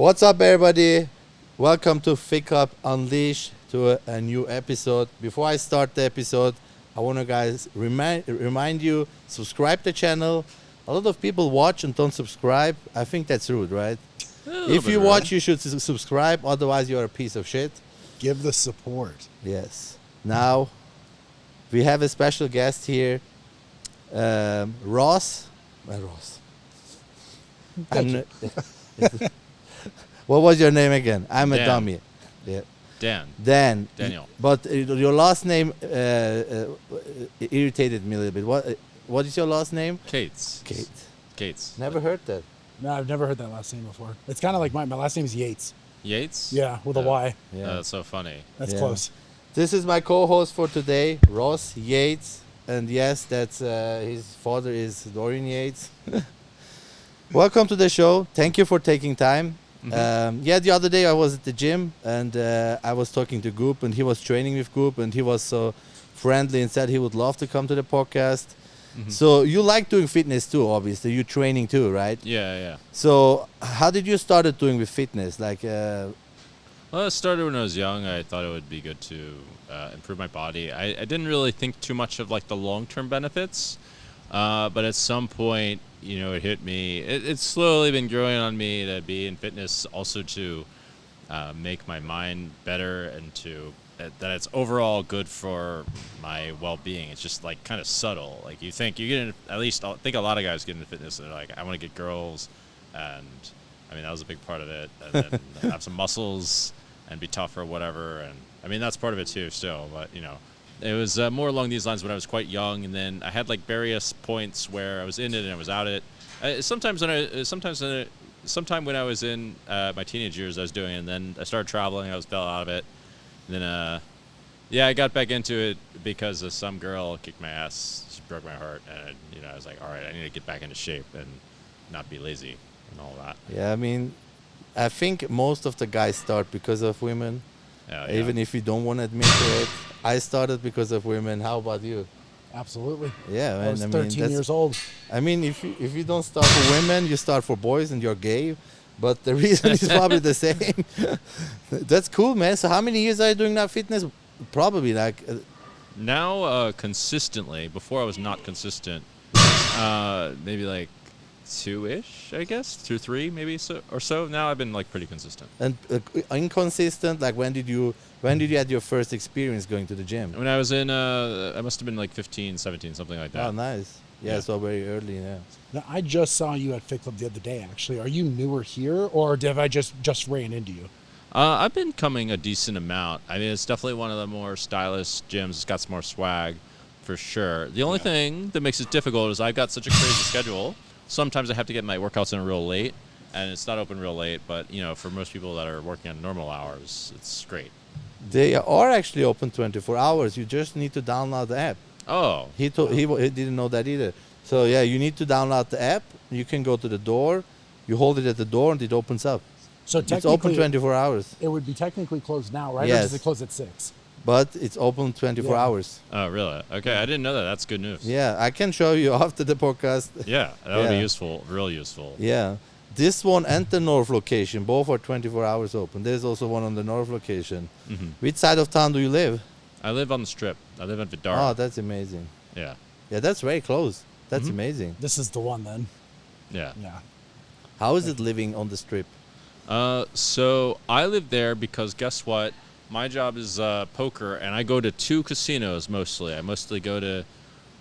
What's up, everybody? Welcome to Fick Up Unleash to a new episode. Before I start the episode, I want to guys remind you subscribe the channel. A lot of people watch and don't subscribe. I think that's rude, right? If you watch, you should subscribe. Otherwise, you're a piece of shit. Give the support. Yes. Now we have a special guest here, Ross. Ross. What was your name again? I'm a dummy. Yeah. Dan. Daniel. But your last name irritated me a little bit. What is your last name? Cates. Cates. Never heard that. No, I've never heard that last name before. It's kind of like my last name is Yates. Yates? Yeah, with a Y. Yeah. That's so funny. That's close. This is my co-host for today, Ross Yates. And yes, that's his father is Dorian Yates. Welcome to the show. Thank you for taking time. Mm-hmm. The other day I was at the gym and I was talking to Goop and he was training with Goop and he was so friendly and said he would love to come to the podcast. Mm-hmm. So you like doing fitness too, obviously. You're training too, right? Yeah. So how did you start doing with fitness? Well, it started when I was young. I thought it would be good to improve my body. I didn't really think too much of like the long-term benefits, but at some point, it hit me. It's slowly been growing on me to be in fitness, also to make my mind better and to that it's overall good for my well-being. It's just like kind of subtle. Like you think you get in, at least I think a lot of guys get into fitness and they're like, I want to get girls, and I mean that was a big part of it, and then have some muscles and be tough or whatever. And I mean that's part of it too still, but it was more along these lines when I was quite young, and then I had like various points where I was in it and I was out of it. Sometime when I was in my teenage years, I was doing it, and then I started traveling. I fell out of it. And then, I got back into it because some girl kicked my ass. She broke my heart, and I was like, all right, I need to get back into shape and not be lazy and all that. Yeah, I mean, I think most of the guys start because of women. Even if you don't want to admit to it. I started because of women. How about you? Absolutely. Yeah, I was 13 years old. I mean, if you don't start for women, you start for boys and you're gay. But the reason is probably the same. That's cool, man. So how many years are you doing that fitness? Probably like... now, consistently. Before I was not consistent. Maybe like 2-ish, I guess. 2, 3 maybe or so. Now I've been like pretty consistent. And inconsistent, like when did you had your first experience going to the gym? When I was in, I must have been like 15, 17, something like that. Oh, nice. Yeah, so very early, yeah. Now, I just saw you at Fit Club the other day, actually. Are you newer here, or have I just ran into you? I've been coming a decent amount. I mean, it's definitely one of the more stylish gyms. It's got some more swag, for sure. The only thing that makes it difficult is I've got such a crazy schedule. Sometimes I have to get my workouts in real late, and it's not open real late. But, for most people that are working on normal hours, it's great. They are actually open 24 hours. You just need to download the app. Oh. He didn't know that either. So, yeah, you need to download the app. You can go to the door. You hold it at the door, and it opens up. So it's open 24 hours. It would be technically closed now, right? Yes. Or does it close at 6? But it's open 24 hours. Oh, really? Okay, I didn't know that. That's good news. Yeah, I can show you after the podcast. Yeah, that would be useful, real useful. Yeah. This one and the north location, both are 24 hours open. There's also one on the north location. Mm-hmm. Which side of town do you live? I live on the Strip. I live in Vidara. Oh, that's amazing. Yeah. Yeah, that's very close. That's amazing. This is the one, then. Yeah. Yeah. How is it living on the Strip? So I live there because guess what? My job is poker, and I go to 2 casinos mostly. I mostly go to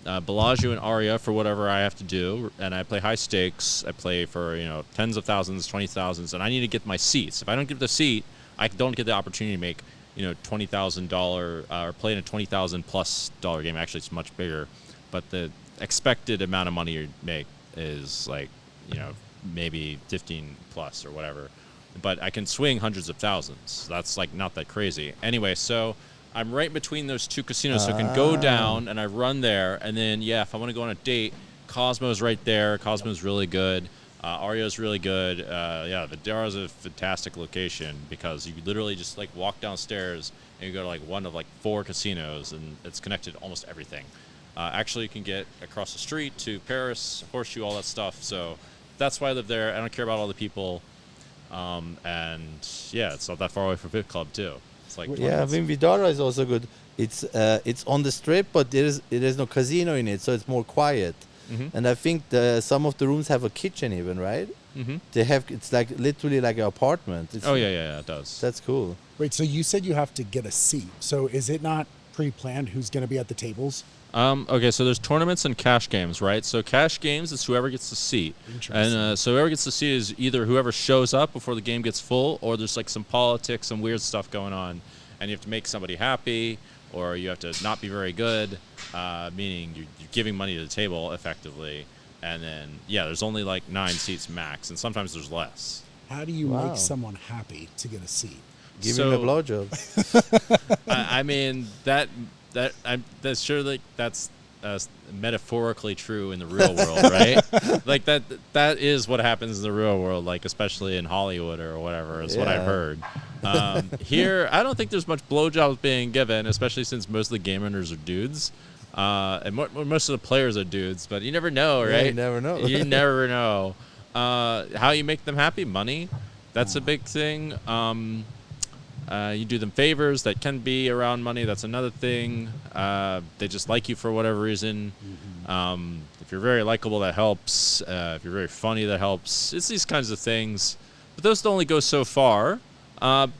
Bellagio and Aria for whatever I have to do, and I play high stakes. I play for tens of thousands, 20,000s, and I need to get my seats. If I don't get the seat, I don't get the opportunity to make $20,000 or play in a $20,000+ game. Actually, it's much bigger, but the expected amount of money you make is like maybe 15 plus or whatever. But I can swing hundreds of thousands. That's like not that crazy. Anyway, so I'm right between those 2 casinos, so I can go down and I run there. And then, if I want to go on a date, Cosmo's right there. Cosmo's really good. Ario's really good. Vidara's a fantastic location because you literally just like walk downstairs and you go to like one of like 4 casinos, and it's connected to almost everything. Actually, you can get across the street to Paris, Horseshoe, all that stuff. So that's why I live there. I don't care about all the people. And yeah, it's not that far away from Fit Club too. It's like 20 Yeah, I minutes. mean Vidara is also good. It's on the strip, but there's no casino in it, so it's more quiet. Mm-hmm. And I think some of the rooms have a kitchen even, right? Mm-hmm. It's like literally like an apartment. Oh yeah, it does. That's cool. Wait, so you said you have to get a seat. So is it not pre-planned who's going to be at the tables? Okay, so there's tournaments and cash games, right? So cash games is whoever gets the seat, Interesting. and so whoever gets the seat is either whoever shows up before the game gets full, or there's like some politics, some weird stuff going on, and you have to make somebody happy, or you have to not be very good, meaning you're giving money to the table effectively, and then yeah, there's only like 9 seats max, and sometimes there's less. How do you Wow. make someone happy to get a seat? Give So- him a blowjob. I mean that's sure like that's metaphorically true in the real world, right? Like that is what happens in the real world, like especially in Hollywood or whatever is what I've Yeah. heard. Here, I don't think there's much blowjobs being given, especially since most of the game runners are dudes, and most of the players are dudes. But you never know, Yeah, right? you never know. You never know. How you make them happy? Money. That's a big thing. You do them favors that can be around money. That's another thing. They just like you for whatever reason. If you're very likable, that helps. If you're very funny, that helps. It's these kinds of things. But those only go so far.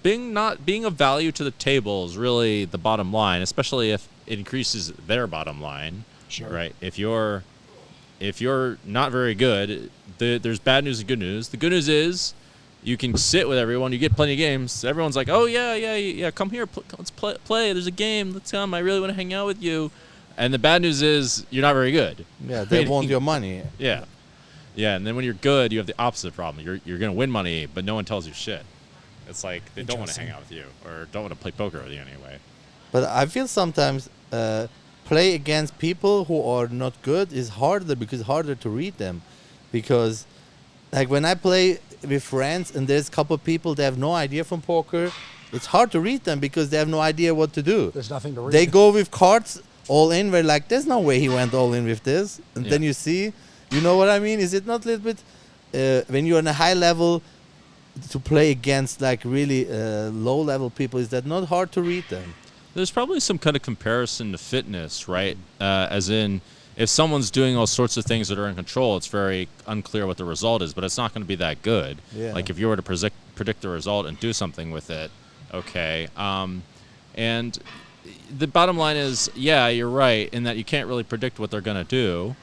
Being of value to the table is really the bottom line, especially if it increases their bottom line. Sure. Right. If you're not very good, there's bad news and good news. The good news is you can sit with everyone. You get plenty of games. Everyone's like, "Oh yeah, come here. Let's play. There's a game. Let's come. I really want to hang out with you." And the bad news is you're not very good. Yeah, they want your money. Yeah, and then when you're good, you have the opposite problem. You're gonna win money, but no one tells you shit. It's like they don't want to hang out with you or don't want to play poker with you anyway. But I feel sometimes play against people who are not good is harder because it's harder to read them. Because like when I play with friends and there's a couple of people that have no idea from poker, it's hard to read them because they have no idea what to do. There's nothing to read. They go with cards all in. We're like, there's no way he went all in with this. And then Yeah. you see, you know what I mean? Is it not a little bit, when you're on a high level, to play against like really low level people, is that not hard to read them? There's probably some kind of comparison to fitness, right? As in, if someone's doing all sorts of things that are in control, it's very unclear what the result is, but it's not going to be that good. Yeah. Like if you were to predict the result and do something with it, okay. And the bottom line is, yeah, you're right in that you can't really predict what they're going to do,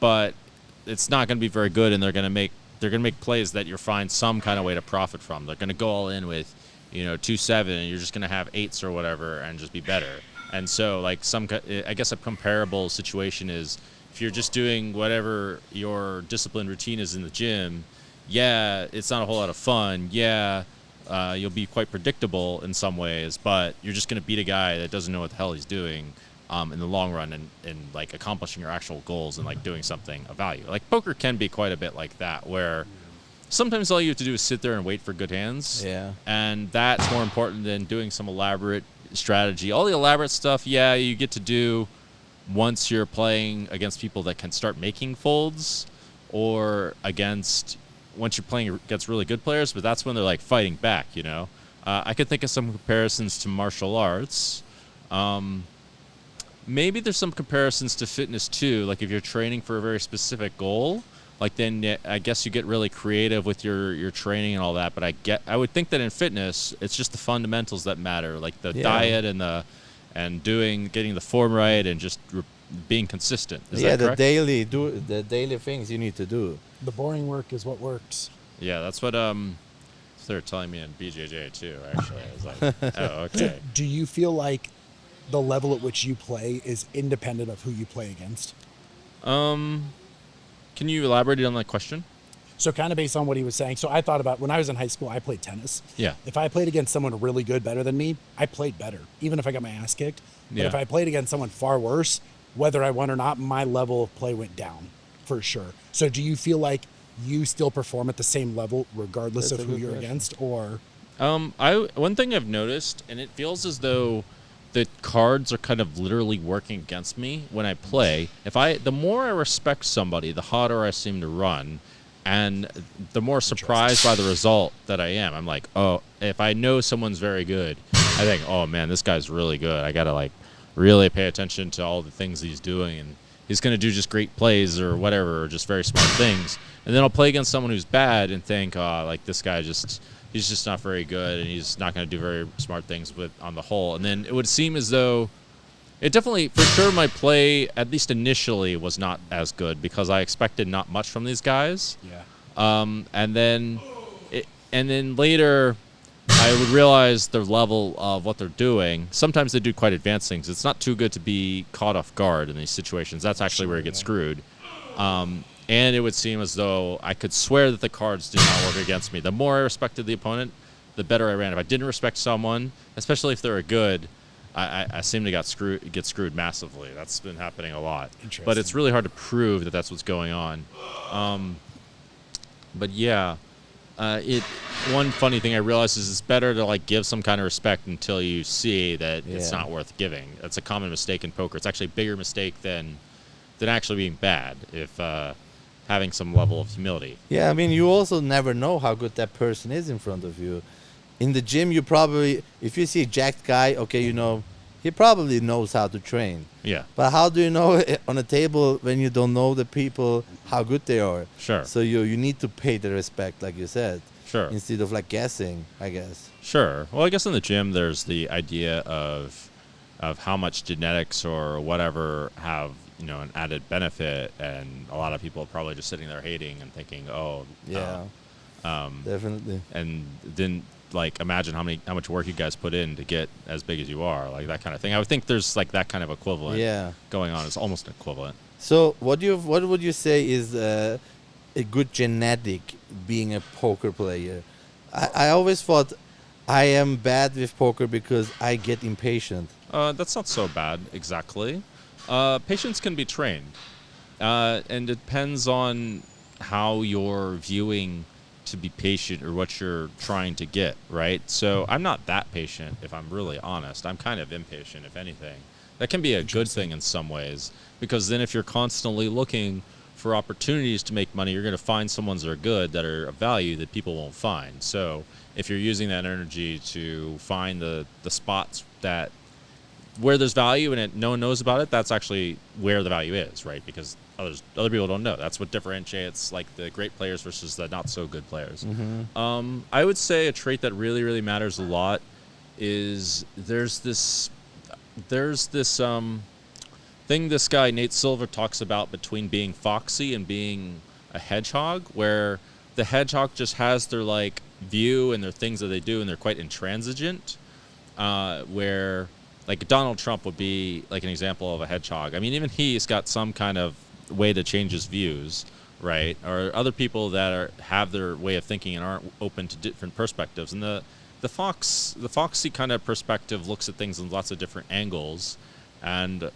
but it's not going to be very good, and they're going to make plays that you'll find some kind of way to profit from. They're going to go all in with 2-7, and you're just going to have 8s or whatever and just be better. And so, like, I guess a comparable situation is if you're just doing whatever your discipline routine is in the gym, yeah, it's not a whole lot of fun. Yeah, you'll be quite predictable in some ways, but you're just going to beat a guy that doesn't know what the hell he's doing in the long run and like, accomplishing your actual goals and, like, doing something of value. Like, poker can be quite a bit like that, where sometimes all you have to do is sit there and wait for good hands. Yeah. And that's more important than doing some elaborate strategy. All the elaborate stuff, yeah, you get to do once you're playing against people that can start making folds, or once you're playing against really good players, but that's when they're like fighting back, I could think of some comparisons to martial arts. Maybe there's some comparisons to fitness too, like if you're training for a very specific goal, like then I guess you get really creative with your training and all that. But I would think that in fitness, it's just the fundamentals that matter, like the diet and getting the form right and just being consistent. Is that correct? the daily things you need to do. The boring work is what works. Yeah, that's what they're telling me in BJJ too. Actually, I was like, oh, okay. Do you feel like the level at which you play is independent of who you play against? Can you elaborate on that question? So kind of based on what he was saying. So I thought about when I was in high school, I played tennis. Yeah. If I played against someone really good, better than me, I played better, even if I got my ass kicked. But Yeah. if I played against someone far worse, whether I won or not, my level of play went down for sure. So do you feel like you still perform at the same level regardless That's of a who good you're question. against, or? One thing I've noticed, and it feels as though the cards are kind of literally working against me when I play. The more I respect somebody, the hotter I seem to run, And the more surprised by the result that I am, I'm like, oh, if I know someone's very good, I think, oh man, this guy's really good. I gotta like really pay attention to all the things he's doing, and he's gonna do just great plays or whatever, or just very smart things. And then I'll play against someone who's bad and think, oh, like this guy he's just not very good, and he's not gonna do very smart things on the whole. And then it would seem as though it definitely, for sure, my play, at least initially, was not as good because I expected not much from these guys. Yeah. And then later, I would realize the level of what they're doing. Sometimes they do quite advanced things. It's not too good to be caught off guard in these situations. That's actually where it gets screwed. And it would seem as though I could swear that the cards did not work against me. The more I respected the opponent, the better I ran. If I didn't respect someone, especially if they were good, I seem to get screwed massively. That's been happening a lot. But it's really hard to prove that that's what's going on. But yeah, one funny thing I realized is it's better to like give some kind of respect until you see that it's not worth giving. That's a common mistake in poker. It's actually a bigger mistake than actually being bad if having some level of humility. Yeah, I mean, you also never know how good that person is in front of you. In the gym, you probably, if you see a jacked guy, okay, you know, he probably knows how to train. Yeah. But how do you know on a table when you don't know the people how good they are? Sure. So you need to pay the respect, like you said. Sure. Instead of like guessing, I guess. Sure. Well, I guess in the gym there's the idea of how much genetics or whatever have, you know, an added benefit, and a lot of people are probably just sitting there hating and thinking, oh, Yeah. Definitely. and didn't like imagine how much work you guys put in to get as big as you are, like that kind of thing. I would think there's like that kind of equivalent going on. It's almost equivalent. So what would you say is a good genetic being a poker player? I always thought I am bad with poker because I get impatient. That's not so bad exactly. Patience can be trained, and it depends on how you're viewing to be patient or what you're trying to get, right? So I'm not that patient, if I'm really honest. I'm kind of impatient, if anything. That can be a good thing in some ways, because then if you're constantly looking for opportunities to make money, you're going to find someones that are good, that are of value, that people won't find. So if you're using that energy to find the spots that where there's value and no one knows about it, that's actually where the value is, right? Because other people don't know. That's what differentiates like the great players versus the not so good players. Mm-hmm. I would say a trait that really, really matters a lot is there's this thing this guy Nate Silver talks about between being foxy and being a hedgehog, where the hedgehog just has their like view and their things that they do, and they're quite intransigent. Where like Donald Trump would be like an example of a hedgehog. I mean, even he's got some kind of way to change his views, right? Or other people that have their way of thinking and aren't open to different perspectives. And the foxy kind of perspective looks at things in lots of different angles, and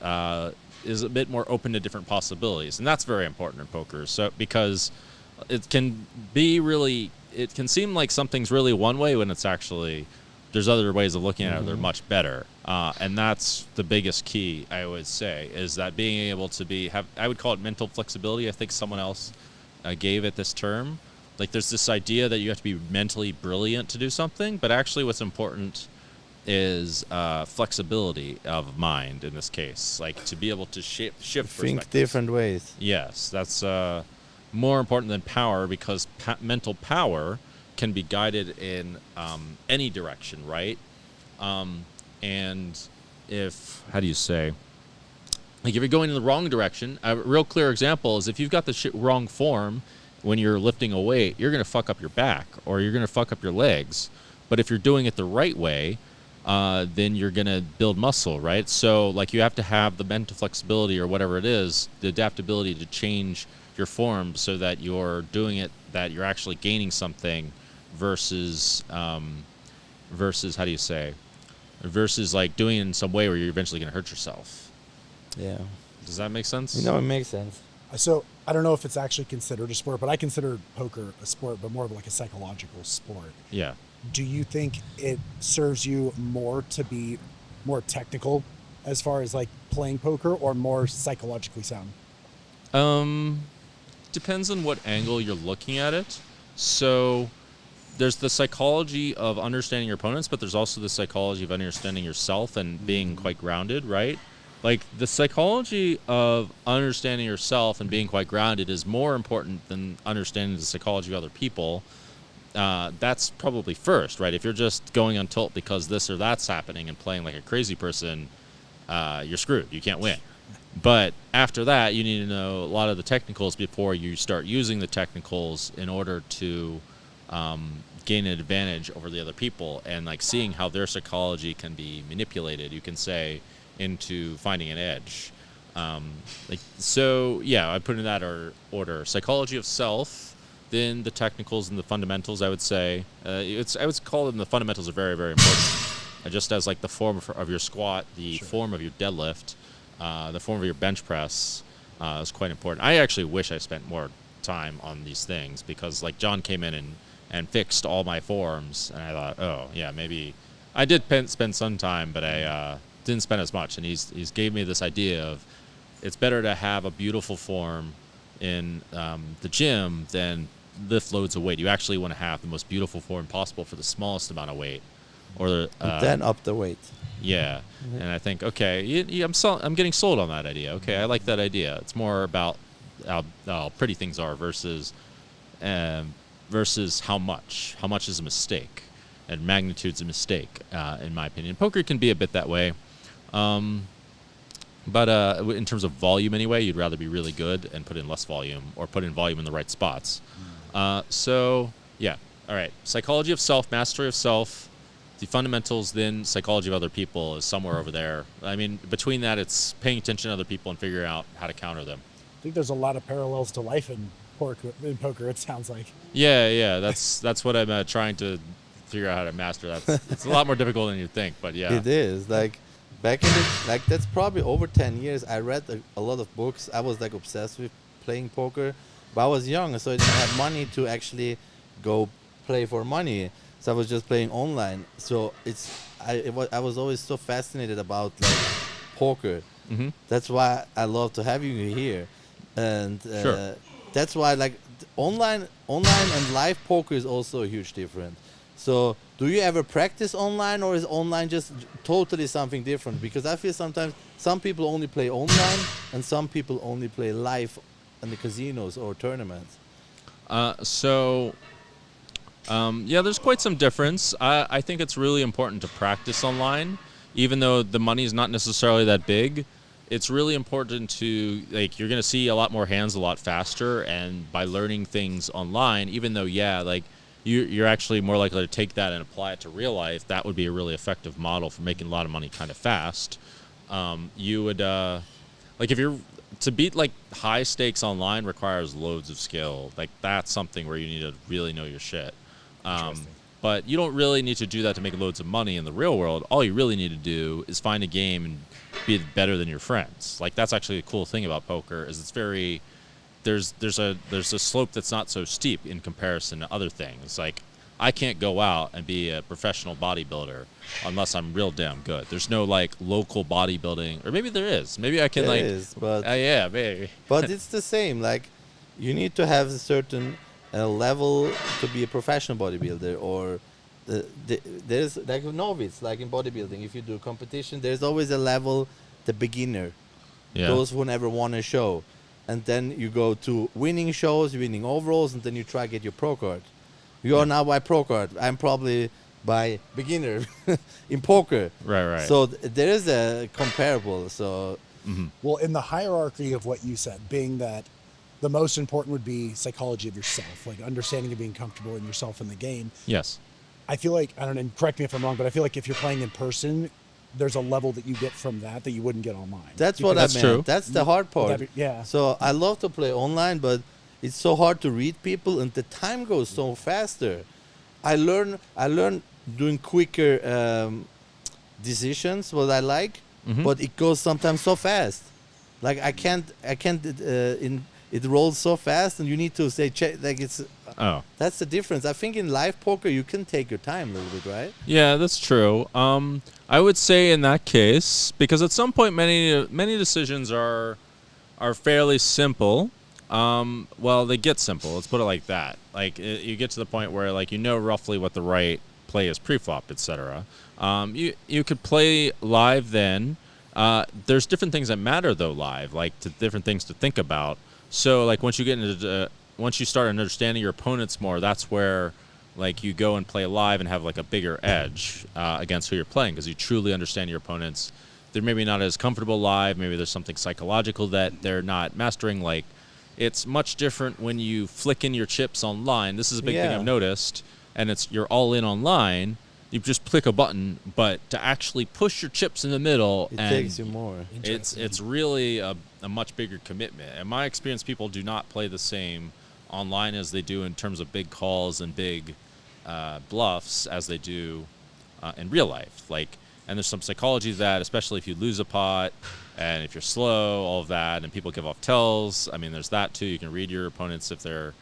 is a bit more open to different possibilities. And that's very important in poker. So because it can seem like something's really one way when it's actually there's other ways of looking at it. They're much better. And that's the biggest key, I would say, is that being able to I would call it mental flexibility. I think someone else gave it this term. Like there's this idea that you have to be mentally brilliant to do something, but actually what's important is flexibility of mind in this case. Like to be able to shift Think different ways. Yes, that's more important than power, because mental power can be guided in any direction, right? And how do you say? Like if you're going in the wrong direction, a real clear example is if you've got the wrong form when you're lifting a weight, you're going to fuck up your back or you're going to fuck up your legs. But if you're doing it the right way, then you're going to build muscle, right? So like you have to have the mental flexibility or whatever it is, the adaptability to change your form so that you're doing it, that you're actually gaining something versus how do you say? Versus like doing it in some way where you're eventually going to hurt yourself. Yeah. Does that make sense? You know, it makes sense. So I don't know if it's actually considered a sport, but I consider poker a sport, but more of like a psychological sport. Yeah. Do you think it serves you more to be more technical as far as like playing poker, or more psychologically sound? depends on what angle you're looking at it. So there's the psychology of understanding your opponents, but there's also the psychology of understanding yourself and being quite grounded, right? Like the psychology of understanding yourself and being quite grounded is more important than understanding the psychology of other people. That's probably first, right? If you're just going on tilt because this or that's happening and playing like a crazy person, you're screwed. You can't win. But after that, you need to know a lot of the technicals before you start using the technicals in order to gain an advantage over the other people, and like seeing how their psychology can be manipulated, you can say, into finding an edge. So yeah, I put in that order: psychology of self, then the technicals and the fundamentals. I would say I would call them the fundamentals are very, very important. Just as like the form of your squat, the form of your deadlift, the form of your bench press is quite important. I actually wish I spent more time on these things, because like John came in and fixed all my forms, and I thought, oh yeah, maybe I did spend some time, but I didn't spend as much. And he's gave me this idea of it's better to have a beautiful form in the gym than lift loads of weight. You actually want to have the most beautiful form possible for the smallest amount of weight, or then up the weight. Yeah, and I think, okay, I'm getting sold on that idea. Okay, I like that idea. It's more about how pretty things are versus how much. How much is a mistake, and magnitude's a mistake, in my opinion. Poker can be a bit that way, but in terms of volume anyway, you'd rather be really good and put in less volume, or put in volume in the right spots. So yeah, all right. Psychology of self, mastery of self. The fundamentals, then psychology of other people is somewhere over there. I mean, between that, it's paying attention to other people and figuring out how to counter them. I think there's a lot of parallels to life in poker, it sounds like. Yeah, that's what I'm trying to figure out how to master. It's a lot more difficult than you think, but yeah. It is. Like, back in that's probably over 10 years. I read a lot of books. I was like obsessed with playing poker, but I was young, so I didn't have money to actually go play for money. So I was just playing online. So I was always so fascinated about like poker. Mm-hmm. That's why I love to have you here, and Sure. that's why like online and live poker is also a huge difference. So do you ever practice online, or is online just totally something different? Because I feel sometimes some people only play online and some people only play live in the casinos or tournaments. Yeah, there's quite some difference. I think it's really important to practice online, even though the money is not necessarily that big. It's really important to, like, you're going to see a lot more hands a lot faster, and by learning things online, even though, yeah, like, you're actually more likely to take that and apply it to real life, that would be a really effective model for making a lot of money kind of fast. You would, like, to beat, like, high stakes online requires loads of skill. Like, that's something where you need to really know your shit. But you don't really need to do that to make loads of money in the real world. All you really need to do is find a game and be better than your friends. Like, that's actually a cool thing about poker, is it's very, there's a slope that's not so steep in comparison to other things. Like, I can't go out and be a professional bodybuilder unless I'm real damn good. There's no like local bodybuilding, or maybe there is. Maybe I can There is, but yeah, maybe. but it's the same. Like, you need to have a certain level to be a professional bodybuilder, or there's like a novice, like in bodybuilding. If you do competition, there's always a level, the beginner, those who never won a show, and then you go to winning shows, winning overalls, and then you try to get your pro card. You are now by pro card. I'm probably by beginner in poker. Right. So there is a comparable. So Well, in the hierarchy of what you said, being that the most important would be psychology of yourself, like understanding and being comfortable in yourself in the game. Yes. I feel like, I don't know, and correct me if I'm wrong, but I feel like if you're playing in person, there's a level that you get from that you wouldn't get online. that's what I That's meant. true. That's the hard part. Yeah. So I love to play online, but it's so hard to read people, and the time goes so faster. I learn doing quicker decisions, what I like, but it goes sometimes so fast. Like I can't. It rolls so fast, and you need to say like it's. Oh. That's the difference. I think in live poker you can take your time a little bit, right? Yeah, that's true. I would say in that case, because at some point many decisions are fairly simple. Well, they get simple. Let's put it like that. Like you get to the point where like you know roughly what the right play is pre-flop, etc. You could play live then. There's different things that matter though live, like different things to think about. So like once you get into once you start understanding your opponents more, that's where like you go and play live and have like a bigger edge against who you're playing because you truly understand your opponents. They're maybe not as comfortable live. Maybe there's something psychological that they're not mastering. Like it's much different when you flick in your chips online. This is a big thing I've noticed, and you're all in online. You just click a button, but to actually push your chips in the middle, It takes you more. It's really a much bigger commitment. In my experience, people do not play the same online as they do in terms of big calls and big bluffs as they do in real life. Like, and there's some psychology to that, especially if you lose a pot and if you're slow, all of that, and people give off tells. I mean, there's that too. You can read your opponents if they're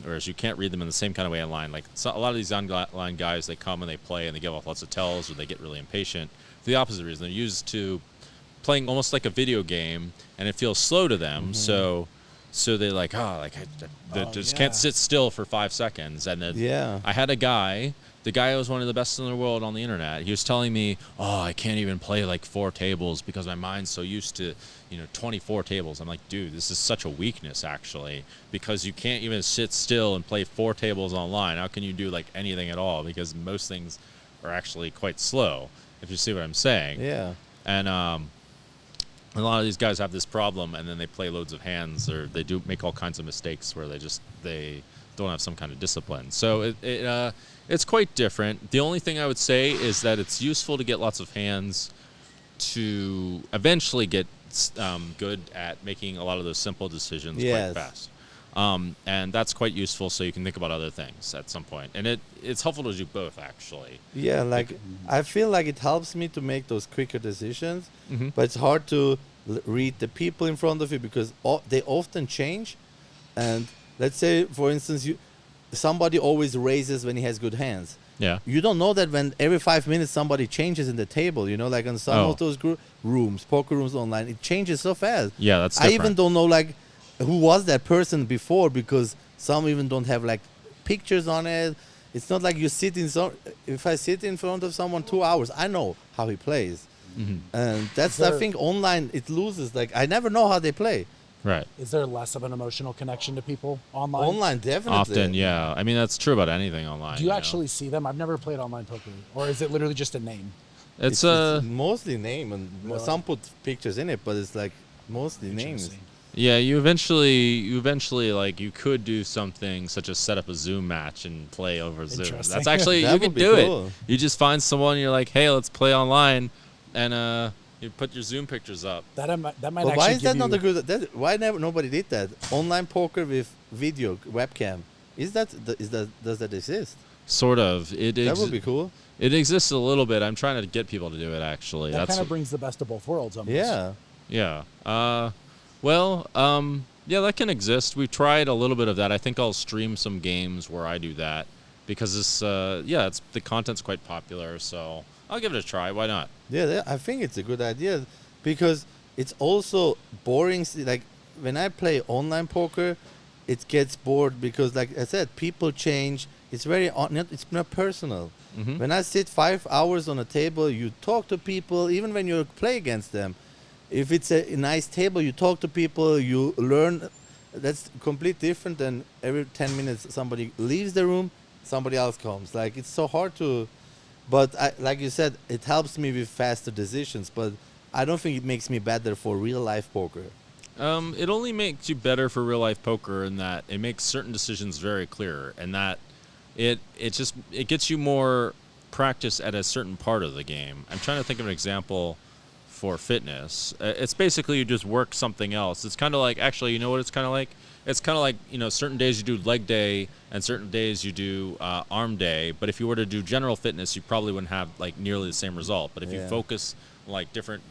whereas you can't read them in the same kind of way online. Like a lot of these online guys, they come and they play and they give off lots of tells or they get really impatient. For the opposite reason, they're used to playing almost like a video game and it feels slow to them. So they're like, I just can't sit still for 5 seconds. And then I had a guy. The guy was one of the best in the world on the internet. He was telling me, I can't even play like 4 tables because my mind's so used to, 24 tables. I'm like, dude, this is such a weakness actually, because you can't even sit still and play 4 tables online. How can you do like anything at all? Because most things are actually quite slow, if you see what I'm saying. Yeah. And a lot of these guys have this problem, and then they play loads of hands, or they do make all kinds of mistakes where they don't have some kind of discipline. So it's quite different. The only thing I would say is that it's useful to get lots of hands to eventually get good at making a lot of those simple decisions quite fast. And that's quite useful, so you can think about other things at some point. And it's helpful to do both, actually. Yeah, like I feel like it helps me to make those quicker decisions, but it's hard to read the people in front of you because they often change. And let's say, for instance, somebody always raises when he has good hands. Yeah. You don't know that when every 5 minutes somebody changes in the table, like on some of those rooms, poker rooms online, it changes so fast. Yeah, that's different. I even don't know like who was that person before because some even don't have like pictures on it. It's not like you sit in if I sit in front of someone 2 hours, I know how he plays. And that's, I think online it loses. Like I never know how they play. Right. Is there less of an emotional connection to people online? Online, definitely. Often, yeah. I mean, that's true about anything online. Do you actually see them? I've never played online poker. Or is it literally just a name? It's mostly name, and some put pictures in it, but it's like mostly names. Yeah, you eventually like you could do something such as set up a Zoom match and play over Zoom. That's actually you can do it. You just find someone and you're like, hey, let's play online, and you put your Zoom pictures up. That might but actually why is that not a good? Why nobody did that? Online poker with video webcam. Does that exist? Sort of. That would be cool. It exists a little bit. I'm trying to get people to do it. Actually, that kind of brings the best of both worlds. Almost. Yeah. Yeah. Yeah, that can exist. We've tried a little bit of that. I think I'll stream some games where I do that because it's the content's quite popular. So I'll give it a try. Why not? Yeah, I think it's a good idea because it's also boring. Like when I play online poker, it gets bored because, like I said, people change. It's it's not personal. When I sit 5 hours on a table, you talk to people, even when you play against them. If it's a nice table, you talk to people, you learn. That's completely different than every 10 minutes somebody leaves the room, somebody else comes. Like it's so hard to. But like you said, it helps me with faster decisions. But I don't think it makes me better for real life poker. It only makes you better for real life poker in that it makes certain decisions very clear, and that it gets you more practice at a certain part of the game. I'm trying to think of an example for fitness. It's basically you just work something else. It's kind of like, actually, you know what it's kind of like? It's kind of like, certain days you do leg day and certain days you do arm day. But if you were to do general fitness, you probably wouldn't have like nearly the same result. But if you focus like different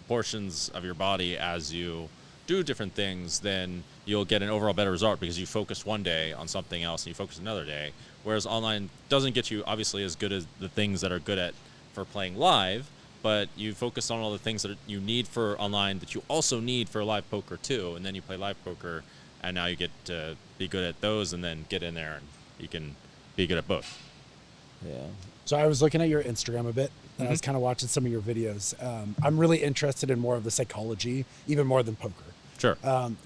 portions of your body as you do different things, then you'll get an overall better result because you focus one day on something else and you focus another day. Whereas online doesn't get you obviously as good as the things that are good at for playing live, but you focus on all the things that you need for online that you also need for live poker too, and then you play live poker and now you get to be good at those, and then get in there and you can be good at both. Yeah. So I was looking at your Instagram a bit, and I was kind of watching some of your videos. I'm really interested in more of the psychology, even more than poker. Sure.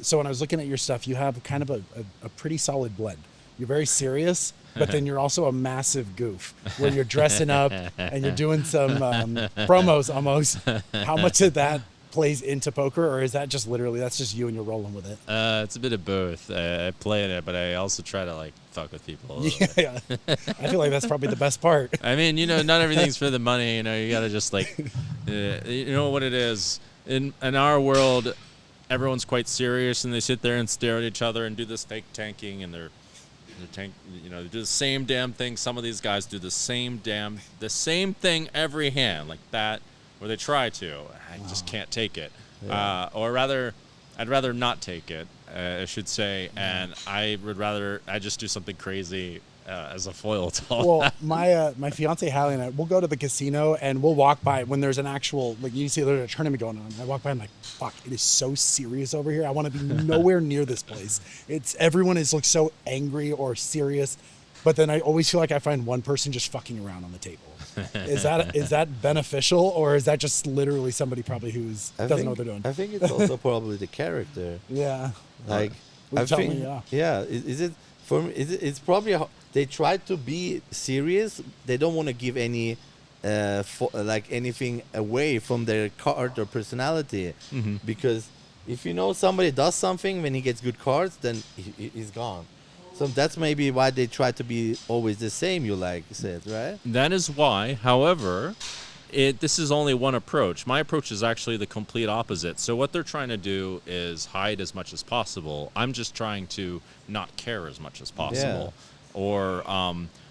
So when I was looking at your stuff, you have kind of a pretty solid blend. You're very serious, but then you're also a massive goof where you're dressing up and you're doing some promos almost. How much of that plays into poker, or is that just literally that's just you and you're rolling with it? It's a bit of both. I play in it, but I also try to like fuck with people a little bit. Yeah, I feel like that's probably the best part. I mean, not everything's for the money. You gotta just like, you know what it is. In our world, everyone's quite serious, and they sit there and stare at each other and do this fake tanking, and they're tank. They do the same damn thing. Some of these guys do the same thing every hand like that, or they try to. I just can't take it. Yeah. Or rather, I'd rather not take it, I should say, and I just do something crazy as a foil to all Well, that. my fiance Hallie and I, we'll go to the casino and we'll walk by when there's an actual, like you see there's a tournament going on. I walk by, I'm like, fuck, it is so serious over here. I want to be nowhere near this place. Everyone looks so angry or serious, but then I always feel like I find one person just fucking around on the table. Is that beneficial, or is that just literally somebody probably doesn't know what they're doing? I think it's also probably the character. Yeah. Like, Would I tell think, me, yeah. yeah. Is it for me? It's probably they try to be serious. They don't want to give any, anything away from their card or personality, because if somebody does something when he gets good cards, then he's gone. So that's maybe why they try to be always the same. You said, right? That is why. However, this is only one approach. My approach is actually the complete opposite. So what they're trying to do is hide as much as possible. I'm just trying to not care as much as possible. Yeah. Or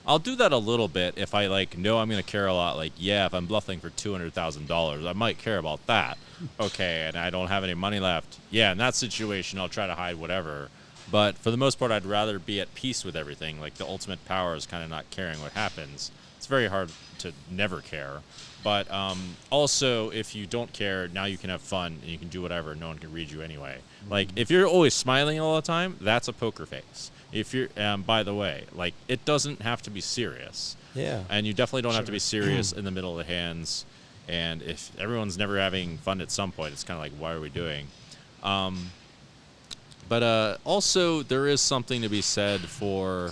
I'll do that a little bit if I know I'm going to care a lot. Like, yeah, if I'm bluffing for $200,000, I might care about that. Okay, and I don't have any money left. Yeah, in that situation, I'll try to hide whatever. But for the most part, I'd rather be at peace with everything. Like, the ultimate power is kind of not caring what happens. It's very hard to never care. But also, if you don't care, now you can have fun and you can do whatever. No one can read you anyway. Like, if you're always smiling all the time, that's a poker face. If you're, by the way, it doesn't have to be serious. Yeah. And you definitely don't have to be serious in the middle of the hands. And if everyone's never having fun at some point, it's kind of like, why are we doing? But also, there is something to be said for,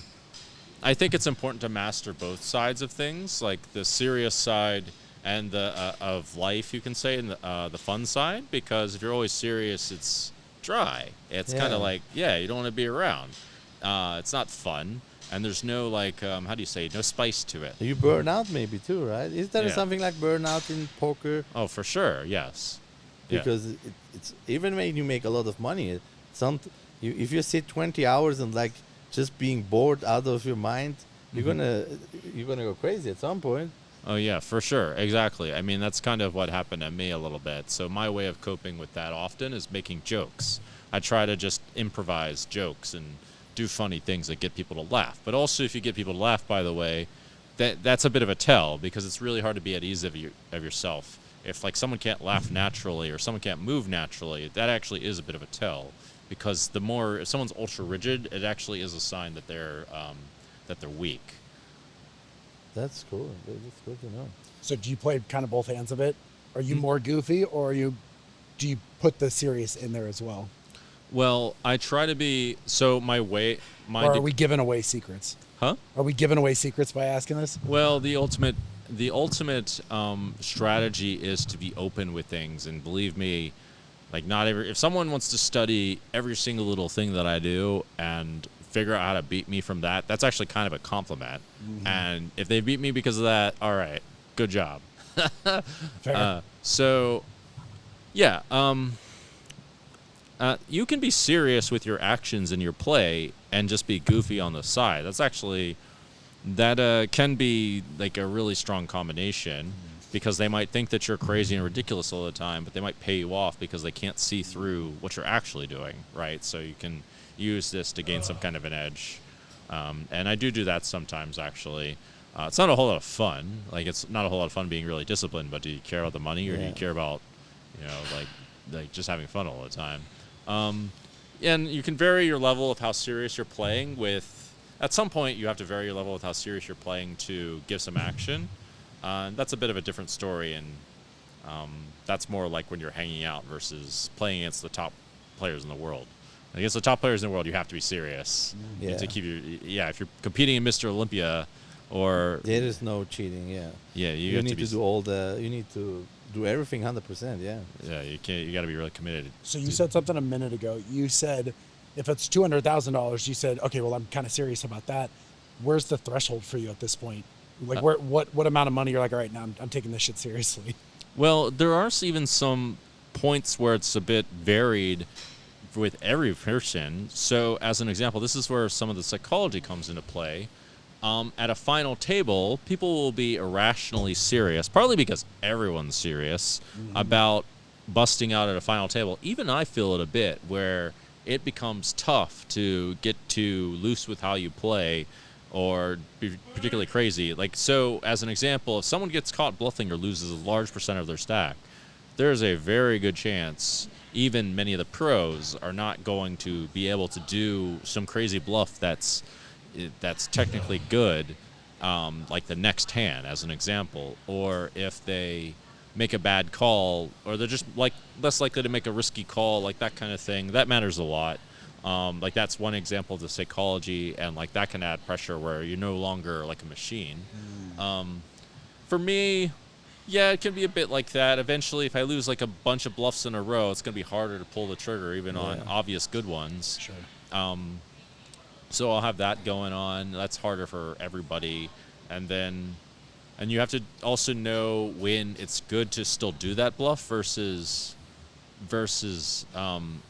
I think it's important to master both sides of things, like the serious side and the of life, you can say, and the fun side, because if you're always serious, it's dry. It's kind of like, you don't want to be around. It's not fun, and there's no, how do you say, no spice to it. You burn out maybe too, right? Is there something like burnout in poker? Oh, for sure, yes. Because it's even when you make a lot of money, if you sit 20 hours and just being bored out of your mind, you're gonna go crazy at some point. Oh yeah, for sure, exactly. I mean, that's kind of what happened to me a little bit. So my way of coping with that often is making jokes. I try to just improvise jokes and do funny things that get people to laugh. But also, if you get people to laugh, by the way, that's a bit of a tell, because it's really hard to be at ease of yourself. If someone can't laugh naturally or someone can't move naturally, that actually is a bit of a tell. Because if someone's ultra rigid, it actually is a sign that they're weak. That's cool. That's good to know. So do you play kind of both hands of it? Are you more goofy, or do you put the serious in there as well? Well, I try to be or are we giving away secrets? Huh? Are we giving away secrets by asking this? Well, the ultimate strategy is to be open with things, and believe me, if someone wants to study every single little thing that I do and figure out how to beat me from that, that's actually kind of a compliment. Mm-hmm. And if they beat me because of that, all right, good job. Fair. You can be serious with your actions and your play and just be goofy on the side. That can be a really strong combination, because they might think that you're crazy and ridiculous all the time, but they might pay you off because they can't see through what you're actually doing, right? So you can use this to gain some kind of an edge. And I do that sometimes, actually. It's not a whole lot of fun. It's not a whole lot of fun being really disciplined, but do you care about the money, or do you care about, just having fun all the time? And you can vary your level of how serious you're playing with. At some point, you have to vary your level of how serious you're playing to give some action. That's a bit of a different story, and that's more like when you're hanging out versus playing against the top players in the world. Against the top players in the world, you have to be serious. You have to keep if you're competing in Mr. Olympia, or there is no cheating. Yeah. yeah, You need to do all the. You need to do everything 100%. Yeah. Yeah, you can't. You got to be really committed. So you said something a minute ago. You said if it's $200,000, you said, okay, well, I'm kind of serious about that. Where's the threshold for you at this point? Like, what amount of money you're like, all right, now I'm taking this shit seriously? Well, there are even some points where it's a bit varied with every person. So, as an example, this is where some of the psychology comes into play. At a final table, people will be irrationally serious, partly because everyone's serious about busting out at a final table. Even I feel it a bit, where it becomes tough to get too loose with how you play or be particularly crazy. Like, so as an example, if someone gets caught bluffing or loses a large percent of their stack, there's a very good chance even many of the pros are not going to be able to do some crazy bluff that's technically good, like the next hand, as an example. Or if they make a bad call, or they're just like less likely to make a risky call, like that kind of thing, that matters a lot. Like that's one example of the psychology, and like that can add pressure where you're no longer like a machine. For me, yeah, it can be a bit like that. Eventually, if I lose like a bunch of bluffs in a row, it's going to be harder to pull the trigger, even on obvious good ones. Sure. So I'll have that going on. That's harder for everybody. And you have to also know when it's good to still do that bluff versus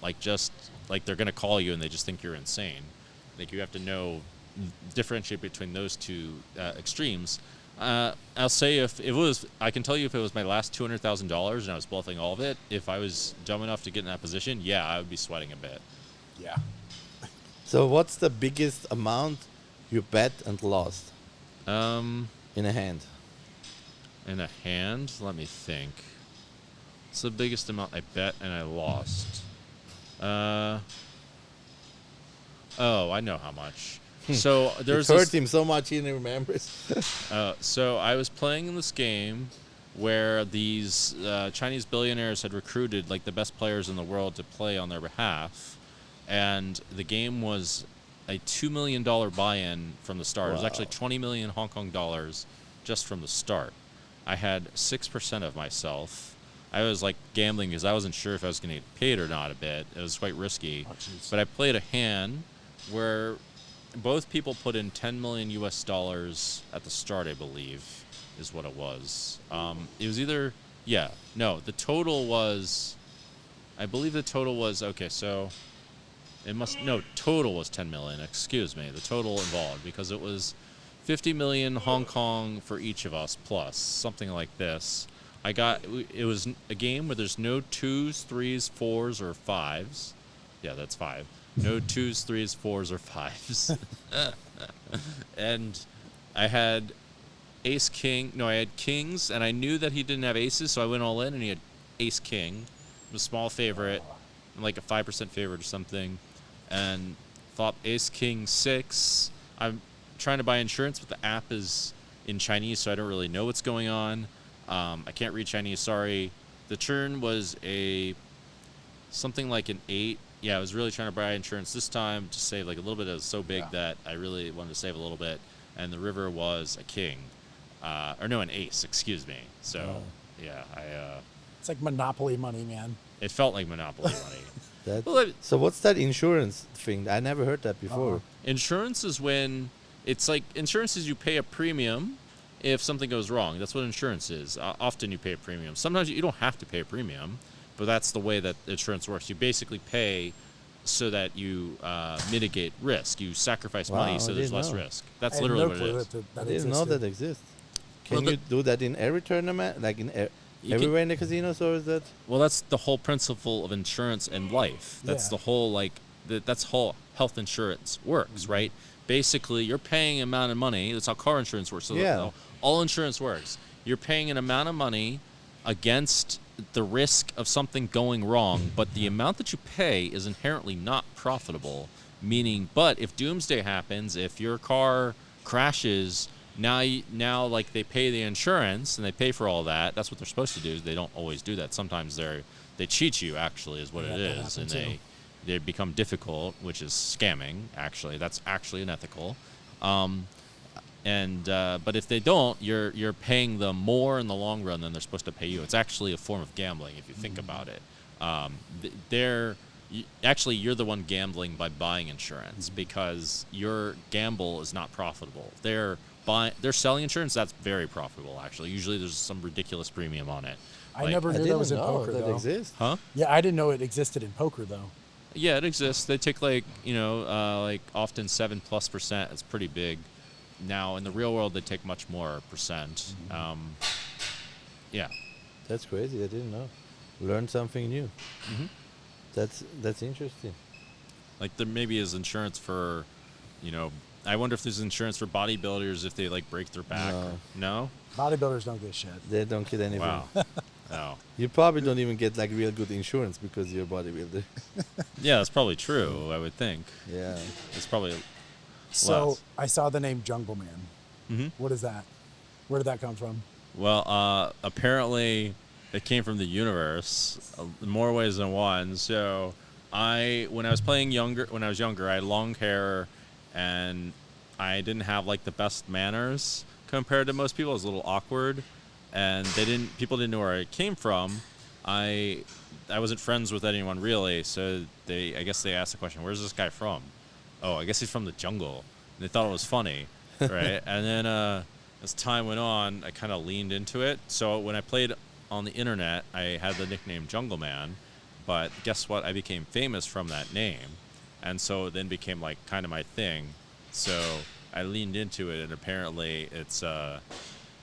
like just like they're going to call you and they just think you're insane. Like you have to differentiate between those two extremes. I'll say I can tell you if it was my last $200,000 and I was bluffing all of it, if I was dumb enough to get in that position, yeah, I would be sweating a bit. Yeah. So what's the biggest amount you bet and lost In a hand? In a hand, let me think. It's the biggest amount I bet and I lost. Oh, I know how much. So there's It hurt him so much he remembers. So I was playing in this game where these Chinese billionaires had recruited like the best players in the world to play on their behalf, and the game was a $2 million buy-in from the start. It was actually 20 million Hong Kong dollars just from the start. I had 6% of myself. I was like gambling because I wasn't sure if I was going to get paid or not a bit. It was quite risky. But I played a hand where both people put in 10 million US dollars at the start, I believe, is what it was. It was either, the total was, I believe the total was, total was 10 million, excuse me. The total involved, because it was 50 million Hong Kong for each of us, plus something like this. It was a game where there's no 2s, 3s, 4s, or 5s. Yeah, that's 5. No 2s, 3s, 4s, or 5s. And I had I had kings, and I knew that he didn't have aces, so I went all in, and he had ace king. I'm a small favorite, I'm like a 5% favorite or something, and flop ace king 6. I'm trying to buy insurance, but the app is in Chinese, so I don't really know what's going on. I can't read Chinese, sorry. The turn was something like an 8. Yeah, I was really trying to buy insurance this time to save like a little bit. It was so big that I really wanted to save a little bit. And the river was a king. An ace, excuse me. So, It's like Monopoly money, man. it felt like Monopoly money. So what's that insurance thing? I never heard that before. Insurance is when insurance is you pay a premium if something goes wrong. That's what insurance is. Often you pay a premium. Sometimes you don't have to pay a premium, but that's the way that insurance works. You basically pay so that you mitigate risk. You sacrifice money so there's less risk. That's literally what it is. I didn't know that exists. Can you do that in every tournament, like everywhere in the casinos, or is that? Well, that's the whole principle of insurance and life. That's the whole that's how health insurance works, right? Basically, you're paying an amount of money. That's how car insurance works. So all insurance works. You're paying an amount of money against the risk of something going wrong, but the amount that you pay is inherently not profitable. Meaning, but if doomsday happens, if your car crashes, now like they pay the insurance and they pay for all that. That's what they're supposed to do. They don't always do that. Sometimes they cheat you. Actually, is what it is, and they become difficult, which is scamming. Actually, that's actually unethical. But if they don't, you're paying them more in the long run than they're supposed to pay you. It's actually a form of gambling if you think about it. You're the one gambling by buying insurance because your gamble is not profitable. They're selling insurance, that's very profitable actually. Usually there's some ridiculous premium on it. I never knew that was in poker that though. exists. Huh? Yeah, I didn't know it existed in poker though. Yeah, it exists. They take like often 7+%. It's pretty big. Now in the real world they take much more percent. Yeah. That's crazy. I didn't know. Learn something new. Mm-hmm. That's interesting. Like there maybe is insurance for, I wonder if there's insurance for bodybuilders if they like break their back. No? Bodybuilders don't get shit. They don't get anything. Wow. No. You probably don't even get like real good insurance because you're a bodybuilder. Yeah, that's probably true, I would think. Yeah. It's probably So less. I saw the name Jungle Man. Mm-hmm. What is that? Where did that come from? Well, apparently it came from the universe in more ways than one. So when I was younger, I had long hair and I didn't have like the best manners compared to most people. I was a little awkward and people didn't know where I came from. I wasn't friends with anyone really. So I guess they asked the question, where's this guy from? Oh, I guess he's from the jungle. And they thought it was funny, right? And then as time went on, I kind of leaned into it. So when I played on the internet, I had the nickname Jungle Man. But guess what? I became famous from that name. And so it then became like kind of my thing. So I leaned into it, and apparently it's part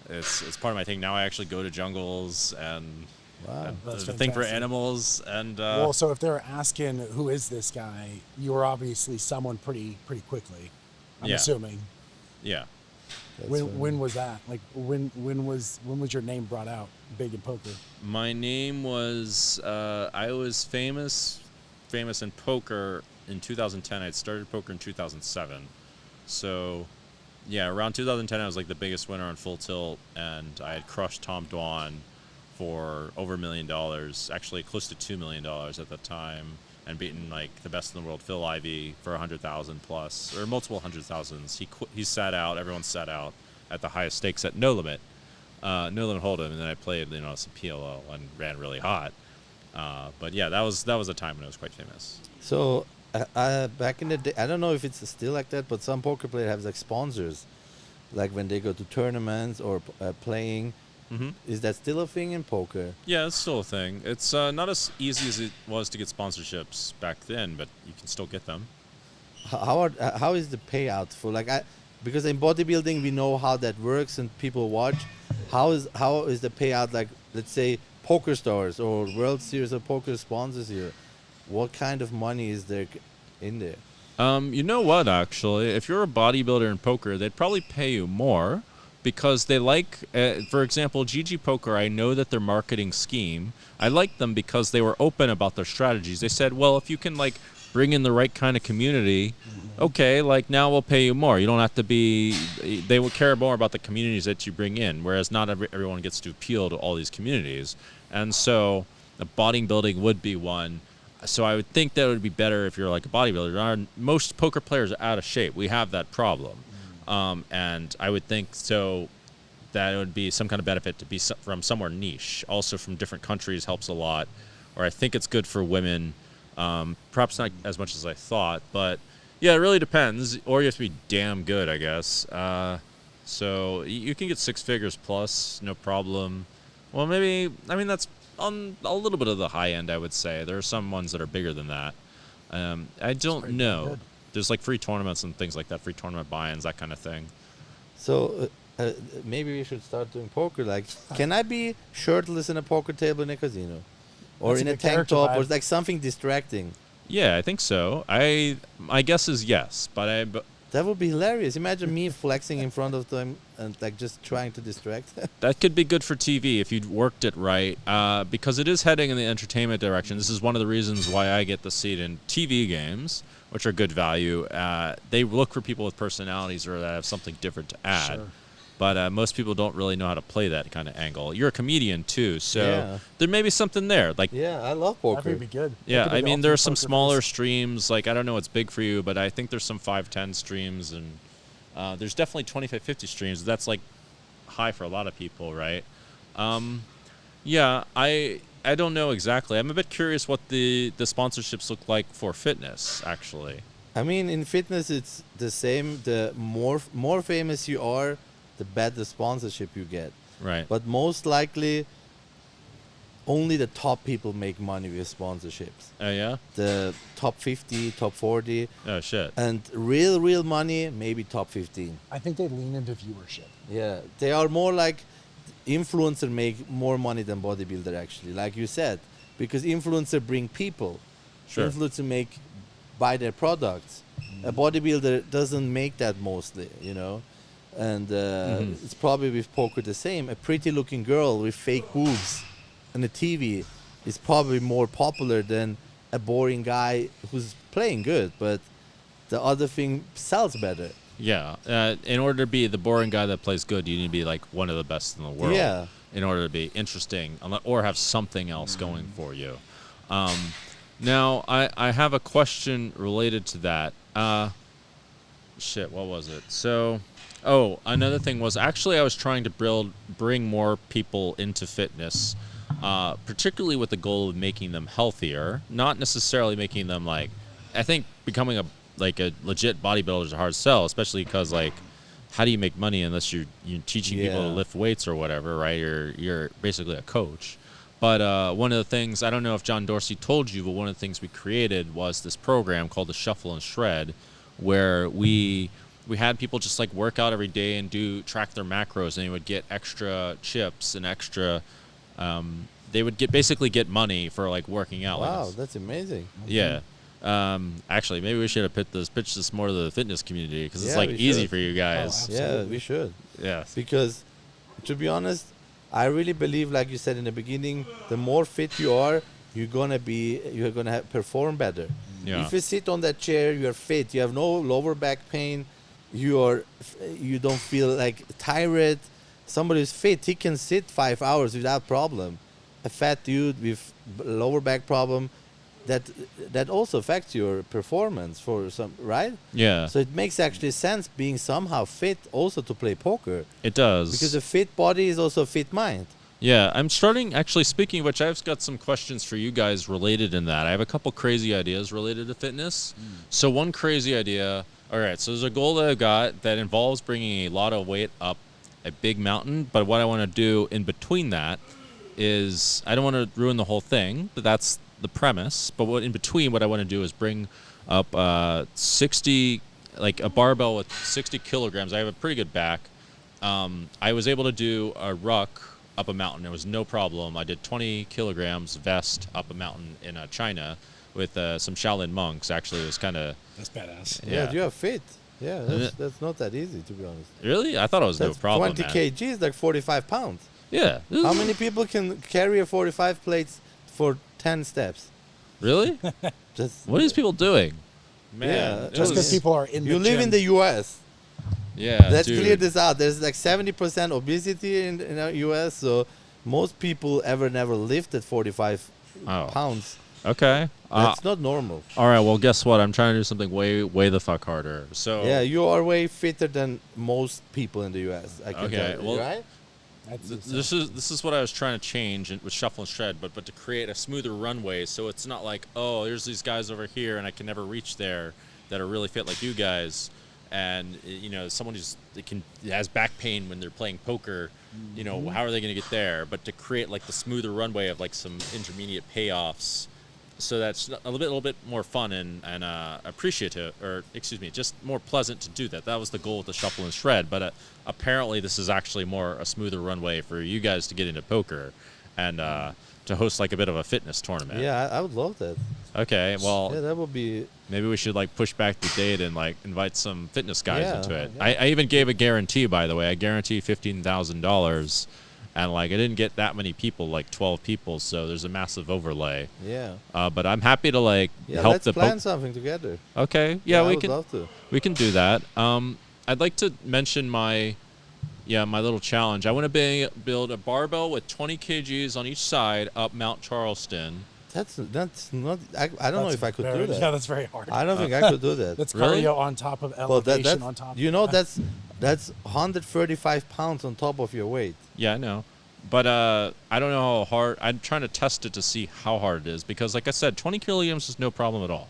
of my thing. Now I actually go to jungles and Wow. there's a thing for animals. And Well, so if they're asking who is this guy, you were obviously someone pretty quickly. I'm Yeah. assuming. yeah. That's When was that? Like when was your name brought out big in poker? My name was I was famous in poker in 2010. I'd started poker in 2007. So yeah, around 2010 I was like the biggest winner on Full Tilt, and I had crushed Tom Dwan for over $1 million, actually close to $2 million at the time, and beaten like the best in the world, Phil Ivey, for 100,000 plus, or multiple 100,000s. He sat out, everyone sat out at the highest stakes at No Limit Hold'em, and then I played some PLO and ran really hot. But yeah, that was a time when I was quite famous. So back in the day, I don't know if it's still like that, but some poker players have like sponsors, like when they go to tournaments or playing. Mm-hmm. Is that still a thing in poker? Yeah, it's still a thing. It's not as easy as it was to get sponsorships back then, but you can still get them. How is the payout for because in bodybuilding we know how that works and people watch. How is the payout, like let's say Poker Stars or World Series of Poker sponsors you? What kind of money is there in there? You know what, actually? If you're a bodybuilder in poker, they'd probably pay you more because they like, for example, GG Poker, I know that their marketing scheme, I like them because they were open about their strategies. They said, well, if you can, like, bring in the right kind of community, okay, like, now we'll pay you more. You don't have to be, they will care more about the communities that you bring in, whereas not everyone gets to appeal to all these communities. And so the bodybuilding would be one. So I would think that it would be better if you're like a bodybuilder. Most poker players are out of shape. We have that problem. And I would think so that it would be some kind of benefit to be from somewhere niche. Also from different countries helps a lot. Or I think it's good for women. Perhaps not as much as I thought. But yeah, it really depends. Or you have to be damn good, I guess. So you can get 6 figures plus, no problem. Well, maybe, I mean, that's on a little bit of the high end, I would say. There are some ones that are bigger than that. I don't know. Good. There's like free tournaments and things like that, free tournament buy-ins, that kind of thing. So maybe we should start doing poker. Like, can I be shirtless in a poker table in a casino, or That's in a a good tank character top, or vibe. like something distracting? Yeah, I think so. My guess is yes, but That would be hilarious. Imagine me flexing in front of them and like just trying to distract them. That could be good for TV if you'd worked it right, because it is heading in the entertainment direction. This is one of the reasons why I get the seat in TV games, which are good value. They look for people with personalities or that have something different to add. Sure. But most people don't really know how to play that kind of angle. You're a comedian too, so Yeah. there may be something there. Like, Yeah, I love poker. That would be good. That yeah, could be I the mean, there are ultimate some poker smaller face. streams. Like, I don't know what's big for you, but I think there's some 5-10 streams, and there's definitely 25-50 streams. That's like high for a lot of people, right? Yeah, I don't know exactly. I'm a bit curious what the sponsorships look like for fitness, actually. I mean, in fitness, it's the same. The more famous you are, the better sponsorship you get. Right. But most likely, only the top people make money with sponsorships. Oh, yeah? The top 50, top 40, Oh, shit. and real money, maybe top 15. I think they lean into viewership. Yeah, they are more like influencer make more money than bodybuilder actually, like you said, because influencer bring people. Sure. Influencer make buy their products. A bodybuilder doesn't make that mostly, you know. And it's probably with poker the same. A pretty looking girl with fake boobs on the TV is probably more popular than a boring guy who's playing good, but the other thing sells better. Yeah. In order to be the boring guy that plays good, you need to be like one of the best in the world. Yeah. In order to be interesting or have something else going for you. Now, I have a question related to that. Shit, what was it? So, another thing was actually I was trying to bring more people into fitness, particularly with the goal of making them healthier, not necessarily making them like, I think becoming a legit bodybuilder is a hard sell, especially because like, how do you make money unless you're teaching people to Yeah. lift weights or whatever, right? You're basically a coach. But one of the things, I don't know if John Dorsey told you, but one of the things we created was this program called the Shuffle and Shred, where we had people just like work out every day and track their macros, and they would get extra chips and extra. They would basically get money for like working out. Wow, Like that's amazing. yeah. Actually, maybe we should have pitched this more to the fitness community because it's Yeah, like we easy should. for you guys. Oh, Yeah, Absolutely. we should. Yeah. Because to be honest, I really believe, like you said in the beginning, the more fit you are, you're gonna perform better. Yeah. If you sit on that chair, you're fit. You have no lower back pain. You don't feel like tired. Somebody who's fit, he can sit 5 hours without problem. A fat dude with lower back problem, that also affects your performance for some, right? Yeah. So it makes actually sense being somehow fit also to play poker. It does. Because a fit body is also a fit mind. Yeah, I'm starting, actually, speaking of which, I've got some questions for you guys related in that. I have a couple crazy ideas related to fitness. So one crazy idea, all right, so there's a goal that I've got that involves bringing a lot of weight up a big mountain, but what I want to do in between that is, I don't want to ruin the whole thing, but that's the premise. But what I want to do is bring up 60, like a barbell with 60 kilograms. I have a pretty good back. I was able to do a ruck up a mountain. It was no problem. I did 20 kilograms vest up a mountain in China with some Shaolin monks. Actually, it was kind of... That's badass. Yeah. You are fit. Yeah, that's not that easy, to be honest. Really? I thought it was That's no problem, 20 man. kgs, like 45 pounds. Yeah. How many people can carry a 45 plates for 10 steps? Really? Just What are these people doing? Man. Yeah, it Just was- because people are in you the live gym. in the U.S. Yeah, Let's dude. clear this out. There's like 70% obesity in our U.S., so most people never lifted 45 Oh. pounds. Okay. That's not normal. All right, well, guess what? I'm trying to do something way the fuck harder. So Yeah, you are way fitter than most people in the U.S. I can Okay, tell you, well, right? That's this is what I was trying to change with Shuffle and Shred, but to create a smoother runway, so it's not like, oh, there's these guys over here and I can never reach there that are really fit like you guys, and someone has back pain when they're playing poker, how are they going to get there? But to create like the smoother runway of like some intermediate payoffs, so that's a little bit more fun and appreciative, or excuse me, just more pleasant to do that. That was the goal with the Shuffle and Shred, but apparently this is actually more a smoother runway for you guys to get into poker, and to host like a bit of a fitness tournament. Yeah, I would love that. Okay, well, Yeah, that would be. maybe we should like push back the date and like invite some fitness guys Yeah, into it. yeah. I even gave a guarantee, by the way. I guaranteed $15,000, and like I didn't get that many people, like 12 people. So there's a massive overlay. Yeah. But I'm happy to like Yeah, help let's the. plan something together. Okay, yeah, I we would can. love to. We can do that. I'd like to mention my little challenge. I want to build a barbell with 20 kgs on each side up Mount Charleston. That's not. I don't know if I could do that. Yeah, that's very hard. I don't think I could do that. That's Really? cardio on top of But elevation that's on top. you know that's 135 pounds on top of your weight. Yeah, I know. But I don't know how hard. I'm trying to test it to see how hard it is because, like I said, 20 kilograms is no problem at all.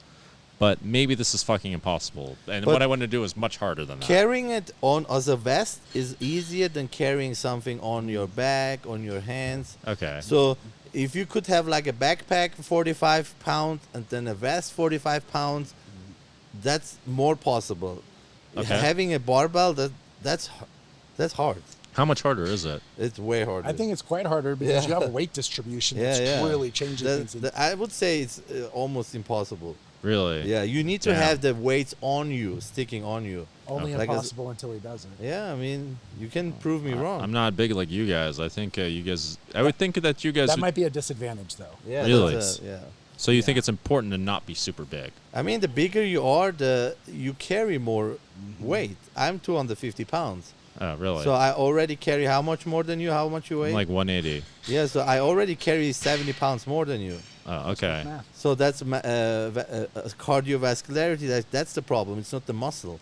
But maybe this is fucking impossible. And But what I want to do is much harder than that. Carrying it on as a vest is easier than carrying something on your back, on your hands. Okay. So if you could have like a backpack 45 pounds and then a vest 45 pounds, that's more possible. Okay. Having a barbell, that's hard. How much harder is it? It's way harder. I think it's quite harder because Yeah. you have a weight distribution yeah, that's yeah. really changing things. I would say it's almost impossible. Really? Yeah, you need to Damn. have the weights on you, sticking on you. Only Like as- impossible until he does it. Yeah, I mean, you can prove me wrong. I'm not big like you guys. I think you guys. I would think that you guys. That would- might be a disadvantage, though. Yeah, Really? yeah. so you think it's important to not be super big? I mean, the bigger you are, the you carry more weight. I'm 250 pounds, Oh, really? so I already carry how much more than you? How much you weigh? I'm like 180. Yeah, so I already carry 70 pounds more than you. Oh, okay. Math. So that's cardiovascularity. That's the problem. It's not the muscle.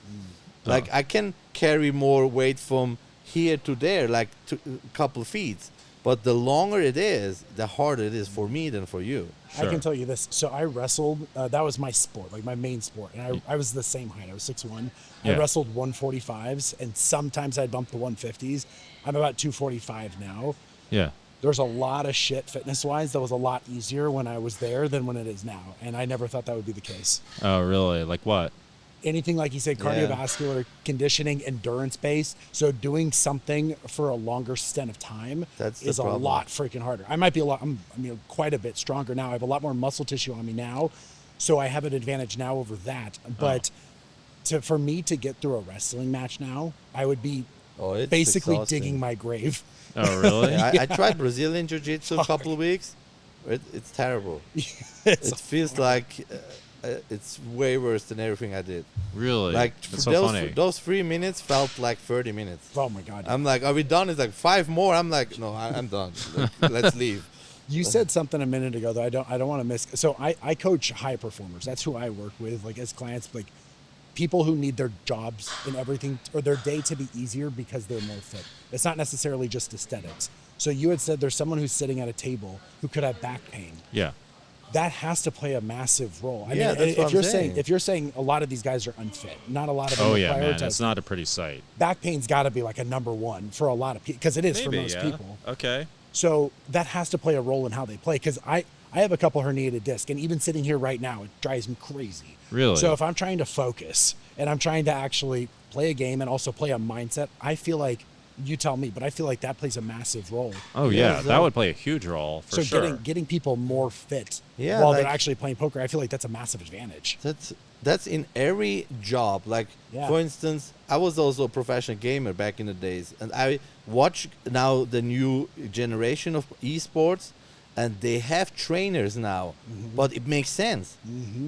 Like Oh. I can carry more weight from here to there, like a couple feet. But the longer it is, the harder it is for me than for you. I Sure. can tell you this. So I wrestled. That was my sport, like my main sport. And I was the same height. I was 6'1". Yeah. I wrestled 145s, and sometimes I'd bump the 150s. I'm about 245 now. Yeah. There's a lot of shit fitness-wise that was a lot easier when I was there than when it is now. And I never thought that would be the case. Oh, really? Like what? Anything like you said, Yeah. cardiovascular conditioning, endurance based. So doing something for a longer stint of time That's the is a problem. lot freaking harder. I might be quite a bit stronger now. I have a lot more muscle tissue on me now, so I have an advantage now over that. But for me to get through a wrestling match now, I would be Oh, it's basically exhausting. digging my grave. Oh, really? Yeah, I tried Brazilian Jiu-Jitsu a couple of weeks. It's terrible. It feels like it's way worse than everything I did. Really? Like That's so those, funny. those 3 minutes felt like 30 minutes. Oh my god! I'm like, are we done? It's like 5 more. I'm like, no, I'm done. Like, let's leave. You said something a minute ago that I don't want to miss. So I coach high performers. That's who I work with, like as clients, like people who need their jobs and everything or their day to be easier because they're more fit. It's not necessarily just aesthetics. So you had said there's someone who's sitting at a table who could have back pain. Yeah. That has to play a massive role. I Yeah, mean, that's what I'm saying. if you're saying a lot of these guys are unfit, not a lot of them Oh are yeah, man. prioritized. It's not a pretty sight. Back pain's got to be like a number one for a lot of people because it is for Maybe, most yeah. people. Okay. So that has to play a role in how they play. Because I have a couple herniated disc, and even sitting here right now, it drives me crazy. Really? So if I'm trying to focus and I'm trying to actually play a game and also play a mindset, I feel like you tell me, but I feel like that plays a massive role. Oh Yeah, yeah, so- that would play a huge role for So sure. getting people more fit Yeah, while they're like- actually playing poker, I feel like that's a massive advantage. That's in every job. Like Yeah. for instance, I was also a professional gamer back in the days, and I watch now the new generation of esports, and they have trainers now. But it makes sense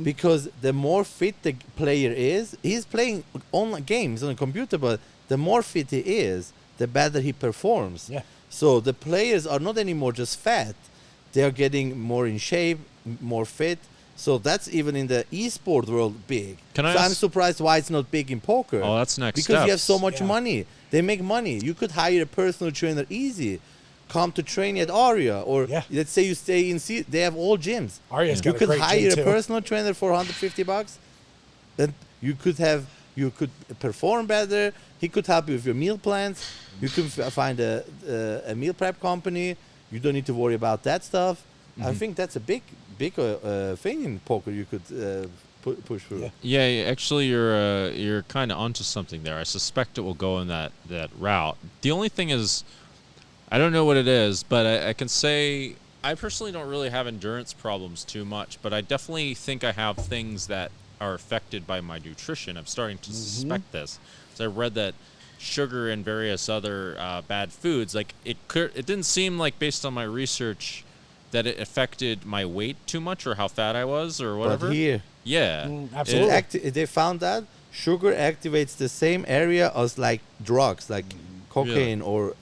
because the more fit the player is, he's playing online games on a computer, but the more fit he is, the better he performs. Yeah. So the players are not anymore just fat; they are getting more in shape, more fit. So that's even in the esport world big. Can I so I'm ask- surprised why it's not big in poker. Oh, that's next Because you have so steps. much Yeah. money. They make money. You could hire a personal trainer easy. Come to train at Aria, or Yeah. let's say you stay in. They have all gyms. Aria's You got a could great hire gym a too. personal trainer for $150. Then you could perform better. He could help you with your meal plans. You can find a meal prep company. You don't need to worry about that stuff. I think that's a big thing in poker. You could push through. Yeah. Yeah, actually, you're kind of onto something there. I suspect it will go in that route. The only thing is, I don't know what it is, but I can say I personally don't really have endurance problems too much, but I definitely think I have things that are affected by my nutrition. I'm starting to suspect this. So I read that sugar and various other bad foods, like it didn't seem like based on my research that it affected my weight too much or how fat I was or whatever. But here, Yeah. Absolutely. they found that sugar activates the same area as like drugs, like cocaine or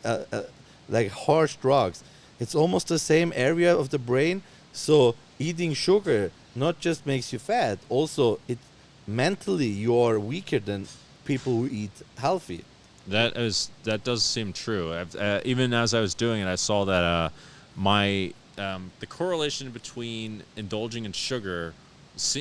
like harsh drugs. It's almost the same area of the brain. So eating sugar not just makes you fat, also it mentally you are weaker than people who eat healthy. That does seem true. Even as I was doing it, I saw that my the correlation between indulging in sugar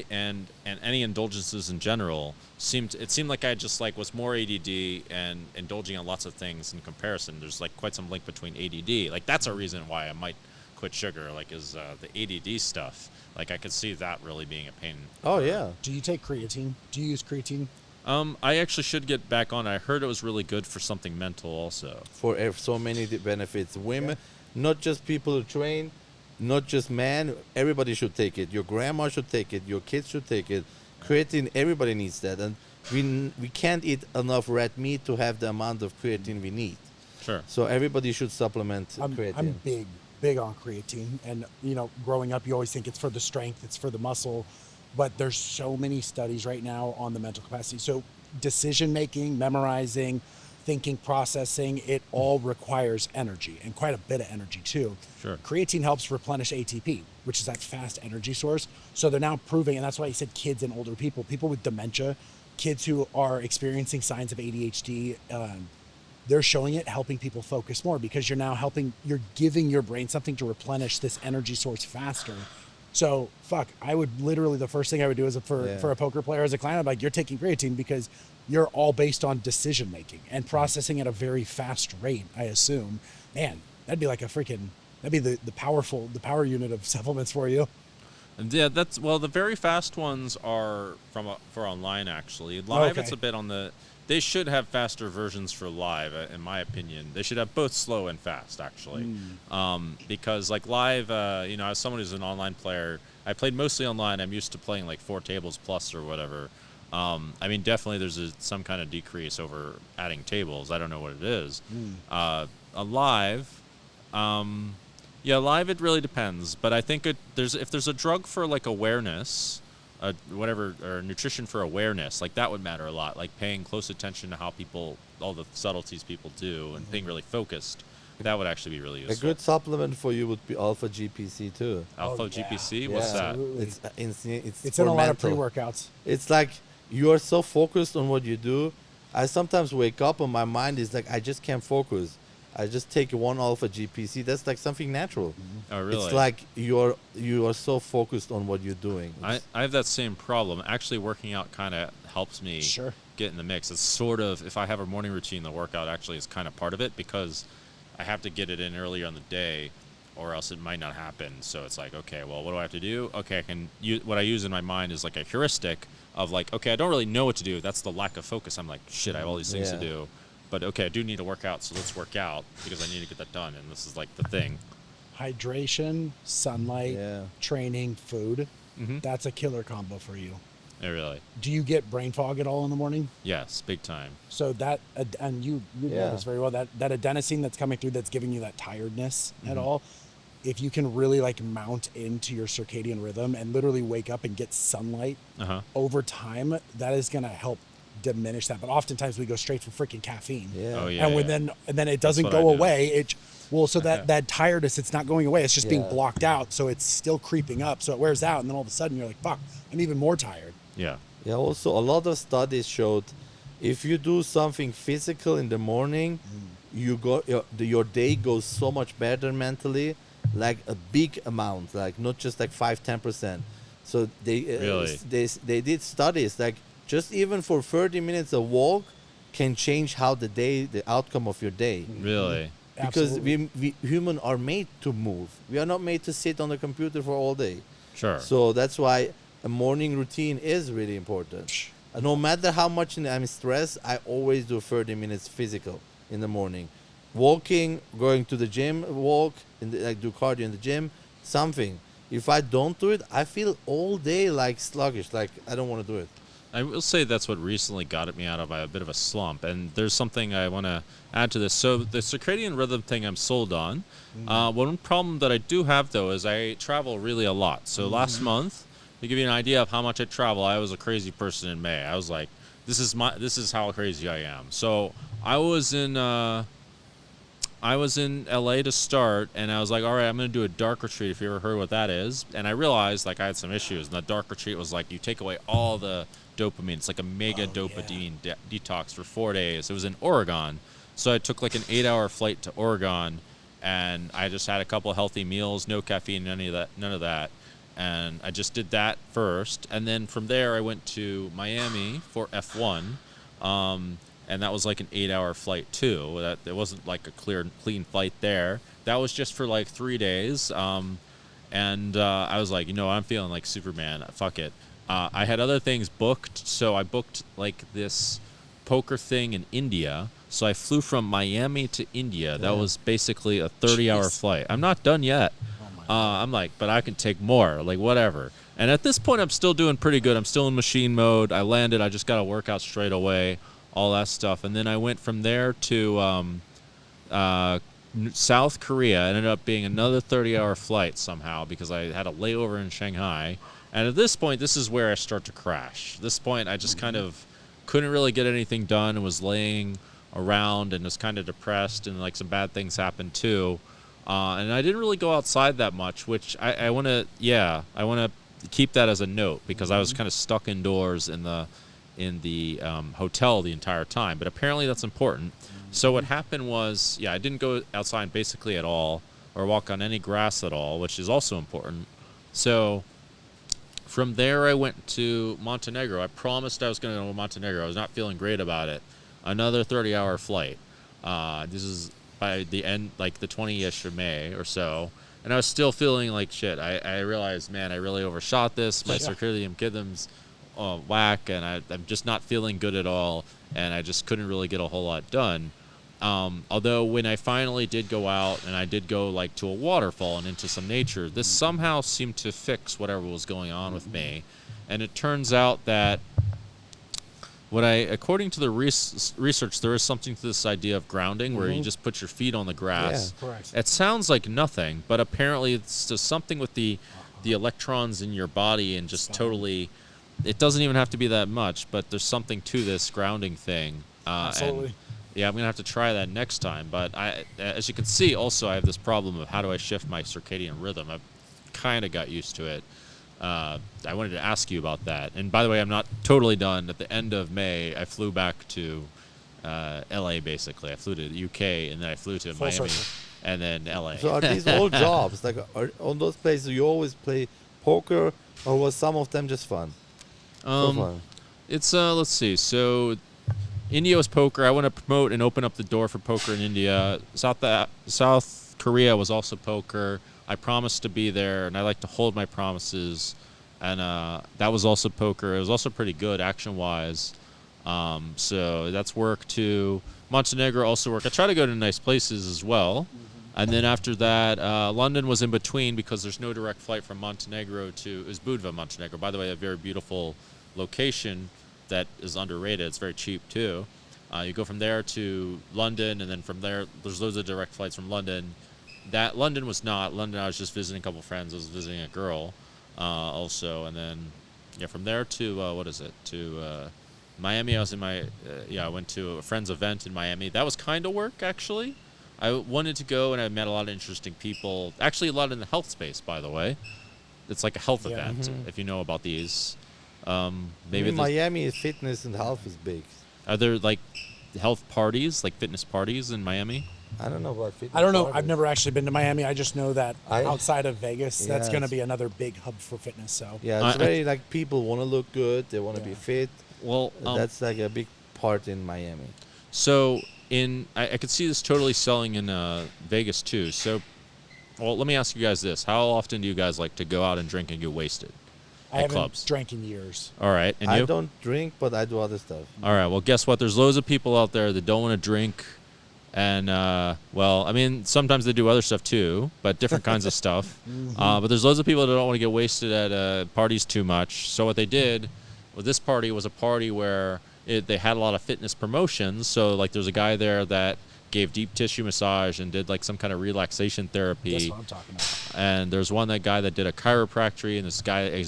and any indulgences in general seemed like I just like was more ADD and indulging on lots of things in comparison. There's like quite some link between ADD. Like that's a reason why I might quit sugar. Like is the ADD stuff. Like I could see that really being a pain. Oh yeah. Do you take creatine? Do you use creatine? I actually should get back on. I heard it was really good for something mental also. For so many benefits. Women, not just people who train, not just men, everybody should take it. Your grandma should take it. Your kids should take it. Creatine, everybody needs that. And we can't eat enough red meat to have the amount of creatine we need. Sure. So everybody should supplement creatine. I'm big on creatine. And, you know, growing up, you always think it's for the strength, it's for the muscle. But there's so many studies right now on the mental capacity. So decision making, memorizing, thinking, processing, it all requires energy and quite a bit of energy too. Sure. Creatine helps replenish ATP, which is that fast energy source. So they're now proving, and that's why you said kids and older people with dementia, kids who are experiencing signs of ADHD, they're showing it helping people focus more because you're giving your brain something to replenish this energy source faster. So I would literally, the first thing I would do is for a poker player as a client, I'm like, you're taking creatine because you're all based on decision making and processing at a very fast rate, I assume. Man, that'd be like that'd be the power unit of supplements for you. Yeah, the very fast ones are for online actually. Live, Okay. it's a bit on the. They should have faster versions for live, in my opinion. They should have both slow and fast, actually, because like live, you know, as someone who's an online player, I played mostly online. I'm used to playing like 4 tables plus or whatever. I mean, definitely there's some kind of decrease over adding tables. I don't know what it is. A live, live it really depends. But I think if there's a drug for like awareness. Or nutrition for awareness, like that would matter a lot. Like paying close attention to how all the subtleties people do, and being really focused. That would actually be really useful. A good supplement for you would be Alpha GPC too. Alpha GPC, what's that? Absolutely. It's in for a lot of mental. pre-workouts. It's like you are so focused on what you do. I sometimes wake up and my mind is like I just can't focus. I just take one Alpha GPC. That's like something natural. Oh, really? It's like you are so focused on what you're doing. I have that same problem. Actually, working out kind of helps me get in the mix. It's sort of, if I have a morning routine, the workout actually is kind of part of it because I have to get it in earlier in the day or else it might not happen. So it's like, okay, well, what do I have to do? Okay, what I use in my mind is like a heuristic of like, okay, I don't really know what to do. That's the lack of focus. I'm like, shit, I have all these things to do. But okay, I do need to work out, so let's work out because I need to get that done, and this is like the thing. Hydration, sunlight, training, food. That's a killer combo for you. Yeah, really. Do you get brain fog at all in the morning? Yes, big time. So that, and you know this very well, that adenosine that's coming through that's giving you that tiredness at all, if you can really like mount into your circadian rhythm and literally wake up and get sunlight over time, that is going to help diminish that. But oftentimes we go straight for freaking caffeine. Oh, yeah. And then it doesn't go away. That tiredness, it's not going away. It's just being blocked out. So it's still creeping up. So it wears out. And then all of a sudden you're like, fuck, I'm even more tired. Yeah. Yeah. Also, a lot of studies showed if you do something physical in the morning, your day goes so much better mentally, like a big amount, like not just like 5-10%. So they did studies like just even for 30 minutes a walk can change how the outcome of your day. Really? Because we human are made to move. We are not made to sit on the computer for all day. Sure. So that's why a morning routine is really important. No matter how much I'm stressed, I always do 30 minutes physical in the morning. Walking, going to the gym, do cardio in the gym, something. If I don't do it, I feel all day like sluggish, like I don't want to do it. I will say that's what recently got me out of a bit of a slump. And there's something I want to add to this. So the circadian rhythm thing I'm sold on. One problem that I do have, though, is I travel really a lot. So last month, to give you an idea of how much I travel, I was a crazy person in May. I was like, this is how crazy I am. So I was in LA to start, and I was like, all right, I'm going to do a dark retreat, if you ever heard what that is. And I realized, like, I had some issues. And the dark retreat was like, you take away all the dopamine. It's like a mega dopamine detox for 4 days. It was in Oregon. So I took like an 8-hour flight to Oregon, and I just had a couple of healthy meals, no caffeine, none of that. And I just did that first. And then from there, I went to Miami for F1. And that was like an 8-hour flight too. That it wasn't like a clean flight there. That was just for like 3 days. I was like, I'm feeling like Superman. Fuck it. I had other things booked, so I booked like this poker thing in India. So I flew from Miami to India. That was basically a 30-hour flight. I'm not done yet. I'm like, but I can take more, like whatever. And at this point, I'm still doing pretty good. I'm still in machine mode. I landed. I just got to work out straight away. All that stuff. And then I went from there to South Korea. It ended up being another 30-hour flight somehow because I had a layover in Shanghai. And at this point, this is where I start to crash. At this point, I just kind of couldn't really get anything done and was laying around and was kind of depressed, and like some bad things happened too. And I didn't really go outside that much, which I want to keep that as a note because I was kind of stuck indoors in the hotel the entire time, but apparently that's important. So what happened was, I didn't go outside basically at all or walk on any grass at all, which is also important. So from there I went to Montenegro. I promised I was going to go to Montenegro. I was not feeling great about it. Another 30-hour flight. This is by the end, like the 20-ish of May or so, and I was still feeling like shit. I realized, man, I really overshot this. My circadian rhythms whack, and I'm just not feeling good at all, and I just couldn't really get a whole lot done. Although when I finally did go out and I did go like to a waterfall and into some nature, this somehow seemed to fix whatever was going on with me. And it turns out that according to the research, there is something to this idea of grounding where you just put your feet on the grass. Yeah, correct. It sounds like nothing, but apparently it's just something with the electrons in your body and just totally. It doesn't even have to be that much, but there's something to this grounding thing. Absolutely. And I'm going to have to try that next time. But as you can see, also, I have this problem of how do I shift my circadian rhythm. I've kind of got used to it. I wanted to ask you about that. And by the way, I'm not totally done. At the end of May, I flew back to LA, basically. I flew to the UK, and then I flew to Miami, and then LA. So are these all jobs? Like, on those places, you always play poker, or was some of them just fun? It's let's see. So India was poker. I want to promote and open up the door for poker in India. South Korea was also poker. I promised to be there, and I like to hold my promises. And that was also poker. It was also pretty good action-wise. So that's work too. Montenegro also work. I try to go to nice places as well. And then after that, London was in between because there's no direct flight from Montenegro to Budva, Montenegro. By the way, a very beautiful location that is underrated. It's very cheap too. You go from there to London, and then from there, there's loads of direct flights from London. That London was not. London, I was just visiting a couple friends. I was visiting a girl also. And then, from there to, to Miami. I was in I went to a friend's event in Miami. That was kind of work, actually. I wanted to go, and I met a lot of interesting people. Actually, a lot in the health space, by the way. It's like a health event, if you know about these. Maybe Miami is fitness and health is big. Are there like health parties, like fitness parties in Miami? I don't know about fitness. I don't know. parties. I've never actually been to Miami. I just know that outside of Vegas, that's going to Yes. be another big hub for fitness. So Yeah, it's very like people want to look good. They want to be fit. Well, That's like a big part in Miami. so I could see this totally selling in Vegas too. So, well, let me ask you guys this: how often do you guys like to go out and drink and get wasted? I At haven't clubs. drank in years. All right, and I you? don't drink, but I do other stuff. All right. Well, guess what? There's loads of people out there that don't want to drink And well, I mean, sometimes they do other stuff too, but different kinds of stuff. But there's loads of people that don't want to get wasted at parties too much. So what they did with this party was a party where they had a lot of fitness promotions. So like, there's a guy there that gave deep tissue massage and did like some kind of relaxation therapy. That's what I'm talking about. And there's one guy that did a chiropractic, and this guy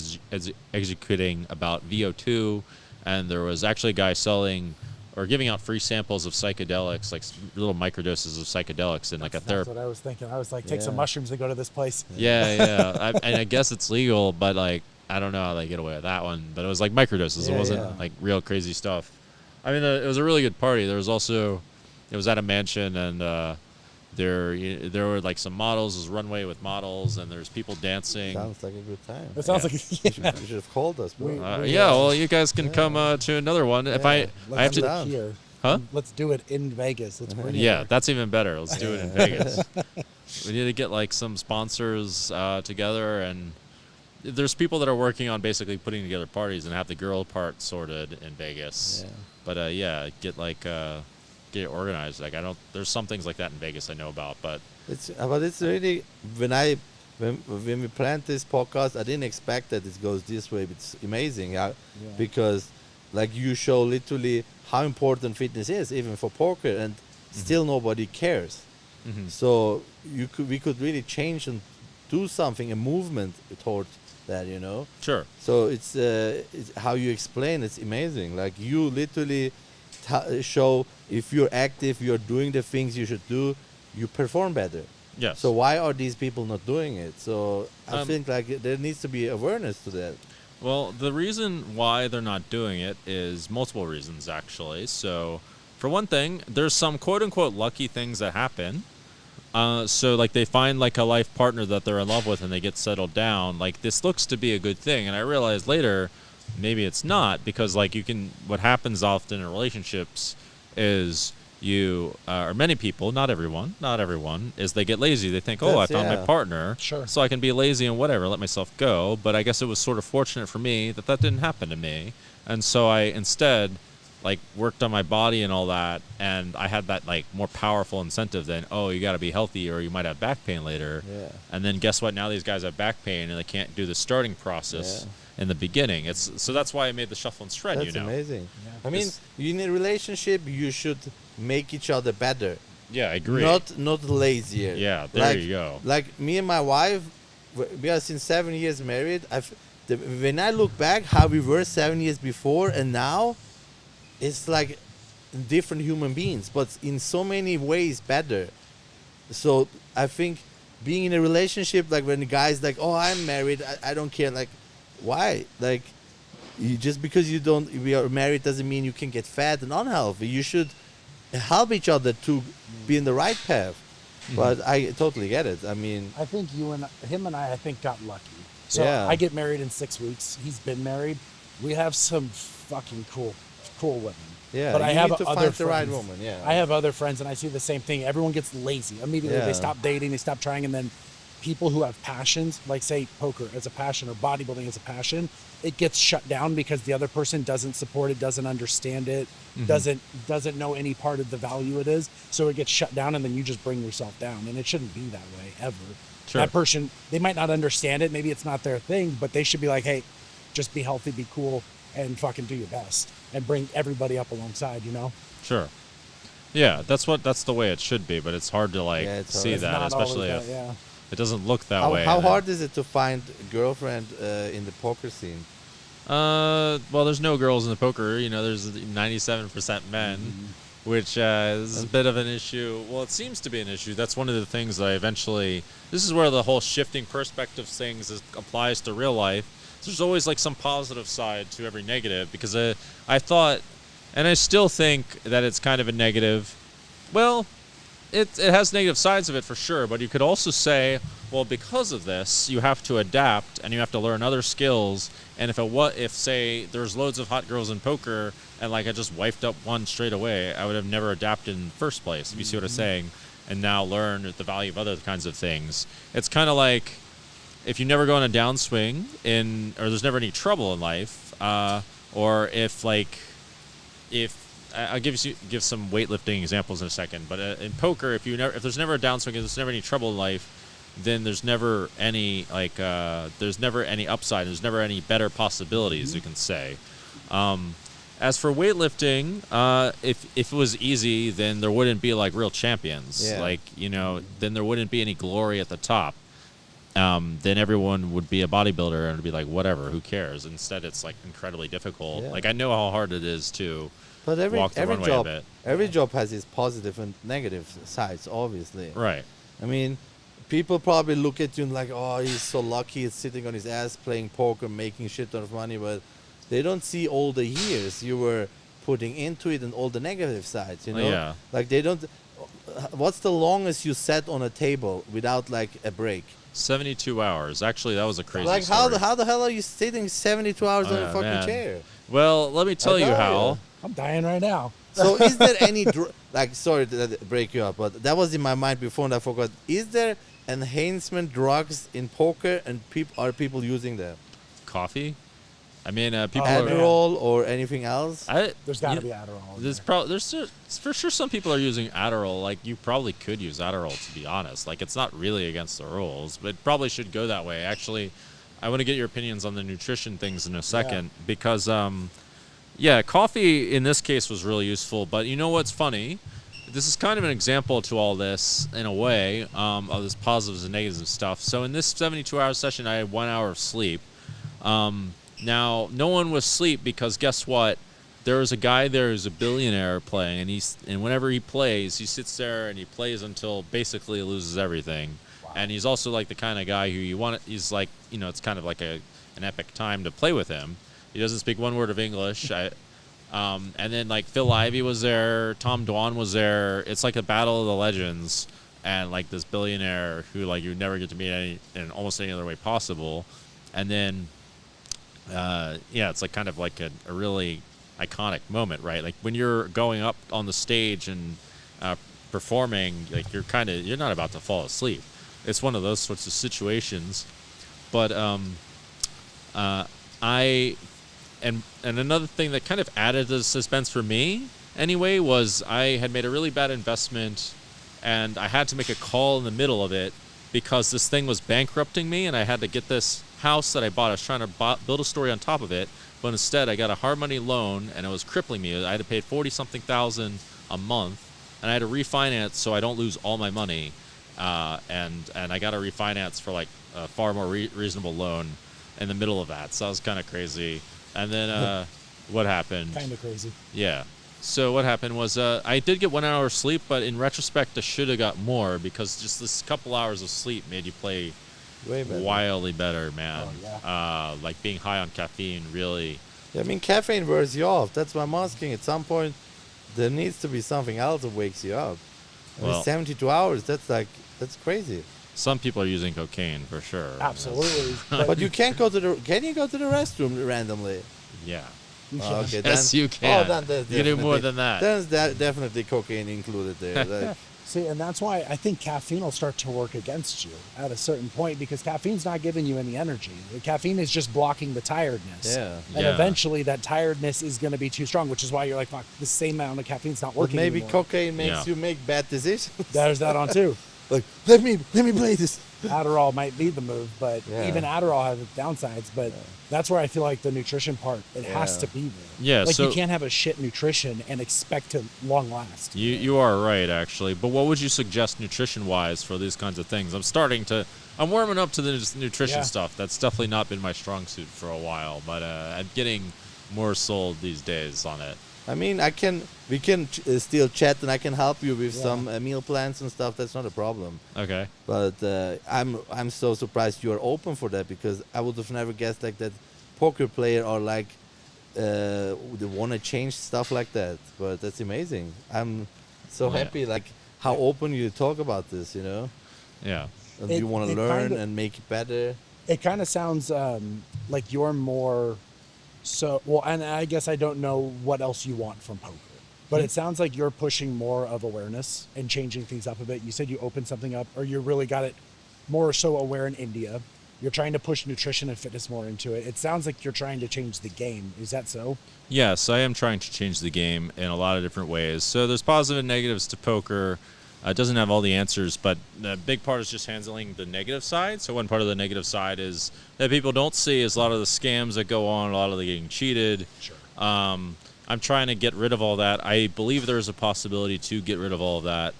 executing about VO2, and there was actually a guy selling or giving out free samples of psychedelics, like little microdoses of psychedelics in like a That's therapy. what I was thinking. I was like, take some Yeah. mushrooms and go to this place. Yeah. And I guess it's legal, but like, I don't know how they get away with that one. But it was like microdoses. Yeah, It wasn't yeah. like real crazy stuff. I mean, it was a really good party. There was also, it was at a mansion, and there were like some models. There's runway with models, and there's people dancing. Sounds like a good time. It sounds Yeah. like You should have called us, bro. Yeah, well, you guys can come to another one. If Yeah. I have let's do to, it down. here. huh? Let's do it in Vegas. Let's bring it Yeah, here. that's even better. Let's do it in Vegas. We need to get like some sponsors together, and there's people that are working on basically putting together parties and have the girl part sorted in Vegas. Yeah. But yeah, get it organized. Like, there's some things like that in Vegas I know about, but It's really when we planned this podcast, I didn't expect that it goes this way. But it's amazing because like you show literally how important fitness is, even for poker, and still nobody cares. So we could really change and do something, a movement towards that, you know. sure. So it's how you explain. It's amazing. Like you literally show if you're active, you're doing the things you should do, you perform better. Yes. So why are these people not doing it? So I Um, think like there needs to be awareness to that. Well, the reason why they're not doing it is multiple reasons, actually. So, for one thing, there's some quote-unquote lucky things that happen. So, like, they find, like, a life partner that they're in love with and they get settled down. Like, this looks to be a good thing. And I realized later, maybe it's not, because, like, what happens often in relationships is or many people, not everyone, is they get lazy. They think, oh, I found my partner, Sure. so I can be lazy and whatever, let myself go. But I guess it was sort of fortunate for me that didn't happen to me. And so I instead, like, worked on my body and all that, and I had that, like, more powerful incentive than, oh, you got to be healthy or you might have back pain later. Yeah. And then guess what? Now these guys have back pain and they can't do the starting process in the beginning. So that's why I made the shuffle and shred, That's Yeah. amazing. I mean, It's- in a relationship, you should make each other better, Yeah, I agree. not lazier. Yeah, there you go. Like me and my wife, we are since 7 years married. When I look back how we were 7 years before and now, it's like different human beings, but in so many ways better. So I think being in a relationship, like when the guy's like, oh, I'm married, I don't care. Like, why? Like, just because we are married doesn't mean you can get fat and unhealthy. You should help each other to be in the right path. But I totally get it. I mean, I think him and I think, got lucky. So Yeah. I get married in 6 weeks. He's been married. We have some fucking cool women. yeah, But I you have need to other find the right friends. woman. Yeah, I have other friends, and I see the same thing. Everyone gets lazy immediately. Yeah. They stop dating, they stop trying, and then people who have passions, like say poker as a passion or bodybuilding as a passion, it gets shut down because the other person doesn't support it, doesn't understand it, doesn't know any part of the value it is. So it gets shut down, and then you just bring yourself down, and it shouldn't be that way ever. Sure. That person, they might not understand it. Maybe it's not their thing, but they should be like, hey, just be healthy, be cool, and fucking do your best, and bring everybody up alongside. You know. Sure. Yeah, that's the way it should be, but it's hard to like Yeah, it's see hard. that, Not always especially that, if yeah. it doesn't look that How, way. how and then- hard is it to find a girlfriend in the poker scene? Well, there's no girls in the poker. You know, there's 97% men, which is a bit of an issue. Well, it seems to be an issue. That's one of the things that I eventually. This is where the whole shifting perspective things applies to real life. There's always like some positive side to every negative, because I thought, and I still think that it's kind of a negative. Well, it has negative sides of it for sure, but you could also say, well, because of this, you have to adapt and you have to learn other skills. And if say there's loads of hot girls in poker and like I just wifed up one straight away, I would have never adapted in the first place, if you see what I'm saying, and now learn the value of other kinds of things. It's kind of like if you never go on a downswing or there's never any trouble in life, or if I'll give some weightlifting examples in a second. But in poker, if there's never a downswing, if there's never any trouble in life, then there's never any there's never any upside. There's never any better possibilities, you can say. As for weightlifting, if it was easy, then there wouldn't be like real champions. Yeah. Then there wouldn't be any glory at the top. Then everyone would be a bodybuilder and it'd be like, whatever, who cares? Instead, it's like incredibly difficult. Yeah. Like, I know how hard it is to But walk the every runway job a bit. every job has its positive and negative sides, obviously. Right. I mean, people probably look at you and like, oh, he's so lucky, he's sitting on his ass playing poker, making shit ton of money, but they don't see all the years you were putting into it and all the negative sides, you know? Yeah. Like they don't. What's the longest you sat on a table without like a break? 72 hours. Actually, that was a crazy Like story. how the hell are you sitting 72 hours on a fucking man. chair? Well, let me tell you, know, Hal. I'm dying right now. So is there any like, sorry to break you up, but that was in my mind before and I forgot. Is there enhancement drugs in poker and are people using them? Coffee? I mean, people Oh, are... Adderall or anything else? There's got to be Adderall. in There's for sure some people are using Adderall. Like, you probably could use Adderall, to be honest. Like, it's not really against the rules, but it probably should go that way. Actually, I want to get your opinions on the nutrition things in a second because, coffee in this case was really useful. But you know what's funny? This is kind of an example to all this in a way of this positives and negatives and stuff. So in this 72-hour session, I had 1 hour of sleep. Now, no one was asleep because guess what? There was a guy there who's a billionaire playing, and whenever he plays, he sits there and he plays until basically he loses everything. Wow. And he's also like the kind of guy who you want. He's like, it's kind of like an epic time to play with him. He doesn't speak one word of English. And then like Phil Ivey was there, Tom Dwan was there. It's like a battle of the legends, and like this billionaire who like you never get to meet in almost any other way possible. And then, it's like kind of like a really iconic moment, right? Like when you're going up on the stage and performing, like you're not about to fall asleep. It's one of those sorts of situations. But and another thing that kind of added to the suspense for me anyway was I had made a really bad investment and I had to make a call in the middle of it because this thing was bankrupting me and I had to get this house that I bought. I was trying to build a story on top of it, but instead I got a hard money loan and it was crippling me. I had to pay 40-something thousand a month and I had to refinance so I don't lose all my money. And I got to refinance for like a far more reasonable loan in the middle of that. So that was kind of crazy. And then what happened? Kind of crazy. Yeah. So what happened was I did get 1 hour of sleep, but in retrospect, I should have got more because just this couple hours of sleep made you play Way better. wildly better, man. Oh, yeah. Like being high on caffeine really. Yeah, I mean, caffeine wears you off. That's why I'm asking. At some point, there needs to be something else that wakes you up. I mean, Well- 72 hours, that's crazy. Some people are using cocaine for sure. Absolutely. But you can't go to can you go to the restroom randomly? Yeah. You Oh, can. okay, Yes, then- you can. Oh, then there's You can do more definitely- than that. There's definitely cocaine included there. Like, See, and that's why I think caffeine will start to work against you at a certain point because caffeine's not giving you any energy. The caffeine is just blocking the tiredness. Yeah. And Yeah. eventually that tiredness is going to be too strong, which is why you're like, fuck, the same amount of caffeine's not but working maybe anymore. cocaine makes Yeah. you make bad decisions. There's that on too. Like, let me play this. Adderall might be the move, but Yeah. even Adderall has its downsides. But that's where I feel like the nutrition part, it has Yeah. to be there. Yeah, Like so- you can't have a shit nutrition and expect to long last. You are right, actually. But what would you suggest nutrition-wise for these kinds of things? I'm warming up to the nutrition Yeah. stuff. That's definitely not been my strong suit for a while, but I'm getting more sold these days on it. I mean, we can still chat and I can help you with Yeah. some meal plans and stuff. That's not a problem. Okay. But I'm so surprised you are open for that because I would have never guessed like that poker player or like they want to change stuff like that. But that's amazing. I'm so Yeah. happy like how open you talk about this, you know, Yeah. and It- you want to it learn kinda- and make it better. It kind of sounds like you're more so well, and I guess I don't know what else you want from poker, but it sounds like you're pushing more of awareness and changing things up a bit. You said you opened something up, or you really got it more so aware in India. You're trying to push nutrition and fitness more into it. It sounds like you're trying to change the game. Is that so? Yes, I am trying to change the game in a lot of different ways. So there's positive and negatives to poker. It doesn't have all the answers, but the big part is just handling the negative side. So one part of the negative side is that people don't see is a lot of the scams that go on, a lot of the getting cheated. Sure. I'm trying to get rid of all that. I believe there is a possibility to get rid of all of that,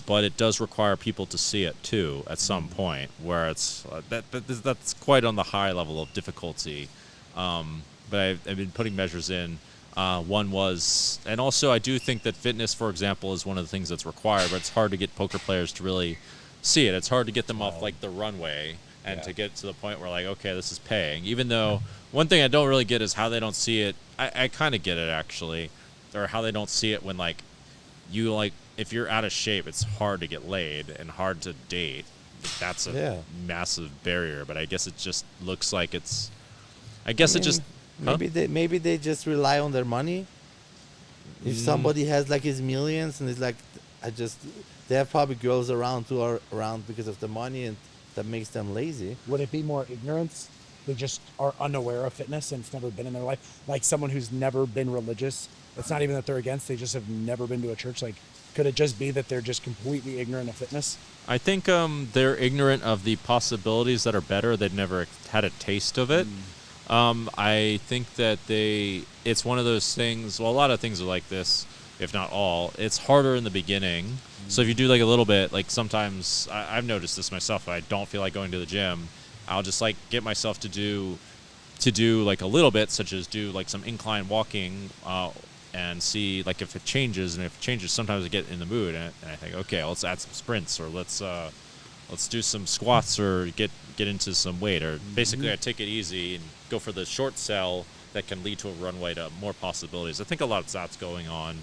but it does require people to see it too at some point, where it's that's quite on the high level of difficulty. But I've been putting measures in. One was, and also I do think that fitness, for example, is one of the things that's required, but it's hard to get poker players to really see it. It's hard to get them off like the runway and to get to the point where like, okay, this is paying. Even though one thing I don't really get is how they don't see it. I kind of get it actually, or how they don't see it when like you like if you're out of shape, it's hard to get laid and hard to date. That's a massive barrier. But I guess it just looks like it's. I guess it just. Maybe they just rely on their money. If somebody has like his millions and it's like, they have probably girls around who are around because of the money, and that makes them lazy. Would it be more ignorance? They just are unaware of fitness and it's never been in their life. Like someone who's never been religious. It's not even that they're against, they just have never been to a church. Like, could it just be that they're just completely ignorant of fitness? I think they're ignorant of the possibilities that are better. They've never had a taste of it. I think that it's one of those things, well, a lot of things are like this, if not all. It's harder in the beginning. So if you do like a little bit, like sometimes, I've noticed this myself, if I don't feel like going to the gym, I'll just like get myself to do like a little bit, such as do like some incline walking, and see like if it changes, and if it changes, sometimes I get in the mood, and I think, okay, let's add some sprints, or let's do some squats, or get into some weight, or basically I take it easy and go for the short sell that can lead to a runway to more possibilities. I think a lot of that's going on.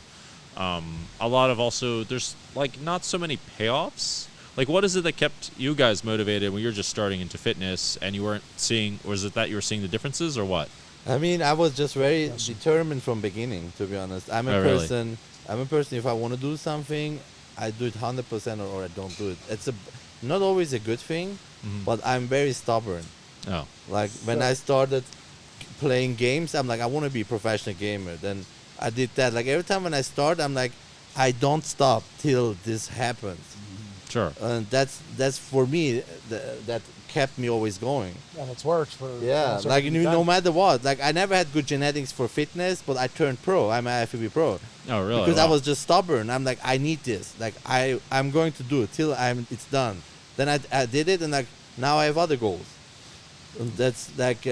A lot of also, there's like not so many payoffs. Like, what is it that kept you guys motivated when you were just starting into fitness and you weren't seeing, or is it that you were seeing the differences, or what? I mean, I was just very determined from beginning, to be honest. I'm a person, if I want to do something, I do it 100% or I don't do it. It's not always a good thing, but I'm very stubborn. Oh. Like, when I started playing games, I'm like, I want to be a professional gamer. Then I did that. Like, every time when I start, I'm like, I don't stop till this happens. Sure. And that's for me, that kept me always going. And it's worked for... like, no matter what. Like, I never had good genetics for fitness, but I turned pro. I'm an FEB pro. Oh, really? Because I was just stubborn. I'm like, I need this. Like, I'm going to do it till it's done. Then I did it, and like, now I have other goals. And that's like,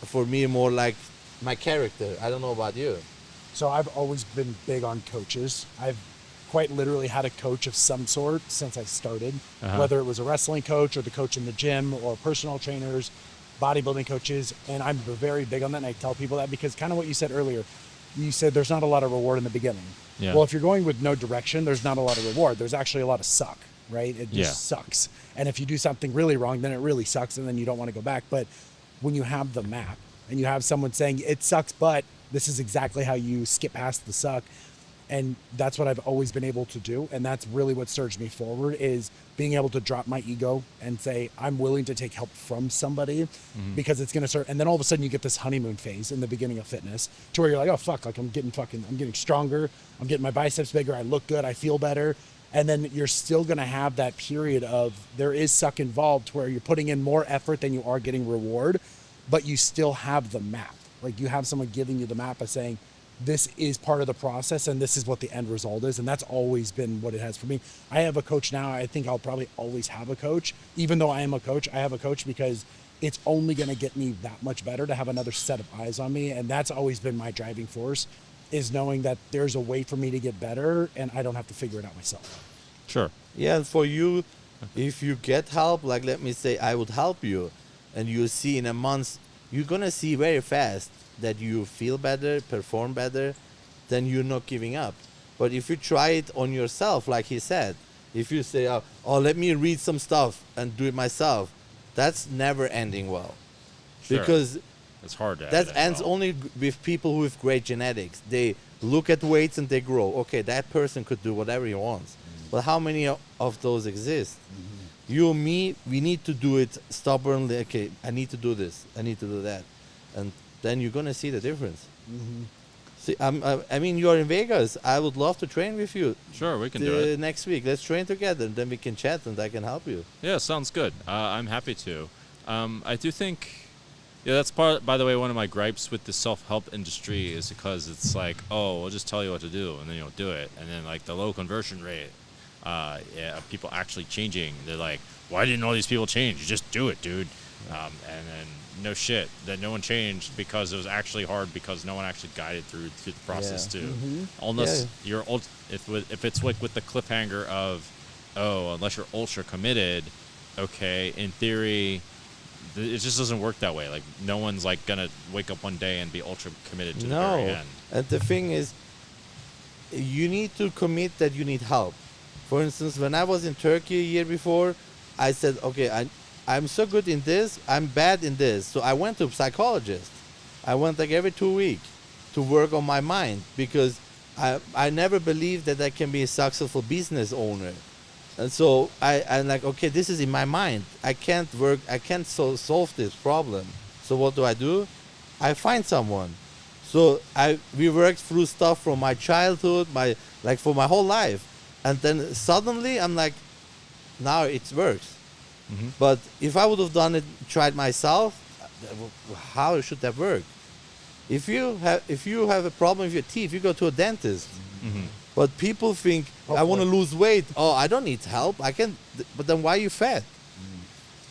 for me, more like my character. I don't know about you. So I've always been big on coaches. I've quite literally had a coach of some sort since I started, whether it was a wrestling coach or the coach in the gym or personal trainers, bodybuilding coaches. And I'm very big on that. And I tell people that because kind of what you said earlier, you said there's not a lot of reward in the beginning. Yeah. Well, if you're going with no direction, there's not a lot of reward. There's actually a lot of suck, right? It just sucks. And if you do something really wrong, then it really sucks. And then you don't want to go back. But when you have the map and you have someone saying it sucks, but this is exactly how you skip past the suck. And that's what I've always been able to do. And that's really what surged me forward, is being able to drop my ego and say, I'm willing to take help from somebody because it's going to start. And then all of a sudden you get this honeymoon phase in the beginning of fitness to where you're like, oh, fuck, like I'm getting stronger. I'm getting my biceps bigger. I look good. I feel better. And then you're still going to have that period of there is suck involved where you're putting in more effort than you are getting reward, but you still have the map. Like you have someone giving you the map of saying, this is part of the process and this is what the end result is. And that's always been what it has for me. I have a coach now. I think I'll probably always have a coach. Even though I am a coach, I have a coach because it's only going to get me that much better to have another set of eyes on me. And that's always been my driving force, is knowing that there's a way for me to get better and I don't have to figure it out myself. Sure. Yeah, and for you, if you get help, like let me say I would help you, and you see in a month, you're going to see very fast that you feel better, perform better, then you're not giving up. But if you try it on yourself, like he said, if you say, oh, let me read some stuff and do it myself, that's never ending well. Sure. Because it's hard to that ends only with people with great genetics. They look at weights and they grow. Okay, that person could do whatever he wants. But how many of those exist? You, me, we need to do it stubbornly. Okay, I need to do this. I need to do that, and then you're gonna see the difference. See, I mean, you are in Vegas. I would love to train with you. Sure, we can do it. Next week. Let's train together, and then we can chat, and I can help you. Yeah, sounds good. I'm happy to. I do think, yeah, that's part. By the way, one of my gripes with the self-help industry is because it's like, oh, we'll just tell you what to do, and then you'll do it, and then like the low conversion rate, of people actually changing. They're like, why didn't all these people change? You just do it, dude. And then no shit that no one changed because it was actually hard because no one actually guided through the process too. Unless you're if it's like with the cliffhanger of, oh, unless you're ultra committed, okay, in theory, it just doesn't work that way. Like no one's like gonna wake up one day and be ultra committed to the very end. And the thing is, you need to commit that you need help. For instance, when I was in Turkey a year before, I said, okay, I'm so good in this, I'm bad in this. So I went to a psychologist. I went like every 2 weeks to work on my mind because I never believed that I can be a successful business owner. And so I'm like, okay, this is in my mind. I can't solve this problem. So what do? I find someone. So we worked through stuff from my childhood, for my whole life. And then suddenly I'm like, now it works. But if I would have tried myself, how should that work? If you have a problem with your teeth, you go to a dentist. But people think, I want to lose weight. Oh, I don't need help. I can. But then why are you fat?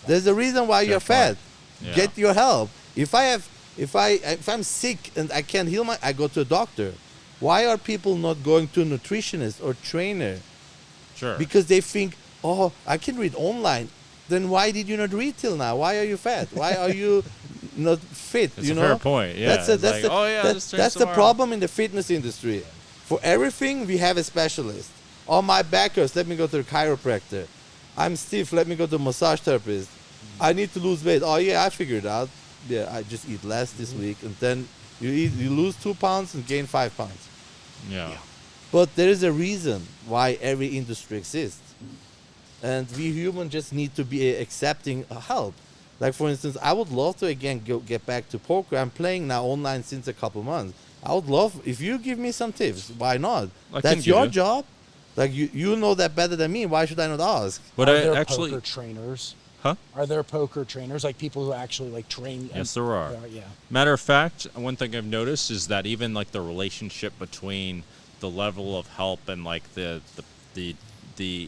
There's a reason why you're fat. Yeah. Get your help. If I'm sick and I can't heal I go to a doctor. Why are people not going to a nutritionist or trainer? Sure. Because they think, oh, I can read online. Then why did you not read till now? Why are you fat? Why are you not fit? That's a fair point. Yeah. That's the problem in the fitness industry. For everything, we have a specialist. Oh, my back hurts. Let me go to a chiropractor. I'm stiff. Let me go to a massage therapist. I need to lose weight. Oh, yeah, I figured it out. Yeah, I just eat less this week. And then you lose 2 pounds and gain 5 pounds. Yeah. But there is a reason why every industry exists. And we humans just need to be accepting help. Like, for instance, I would love to, again, get back to poker. I'm playing now online since a couple months. I would love, if you give me some tips, why not? That's your job. Like, you know that better than me. Why should I not ask? But are there poker trainers? Huh? Are there poker trainers, like people who actually like train? Yes, there are. Yeah. Matter of fact, one thing I've noticed is that even like the relationship between the level of help and like the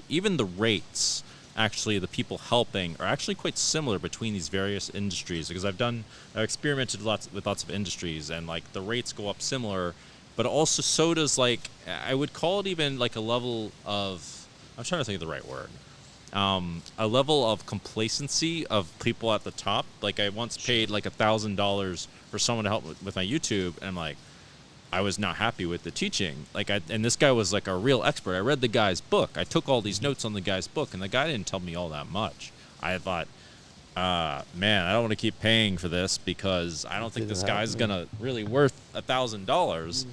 even the rates, actually, the people helping are actually quite similar between these various industries, because I've experimented with lots of industries, and like the rates go up similar, but also so does, like, I would call it even like a level of, I'm trying to think of the right word, a level of complacency of people at the top. Like I once paid like $1,000 for someone to help with my YouTube, and I'm like, I was not happy with the teaching. And this guy was like a real expert. I read the guy's book. I took all these notes on the guy's book, and the guy didn't tell me all that much. I thought, man, I don't want to keep paying for this because I don't think this guy's gonna really worth $1,000.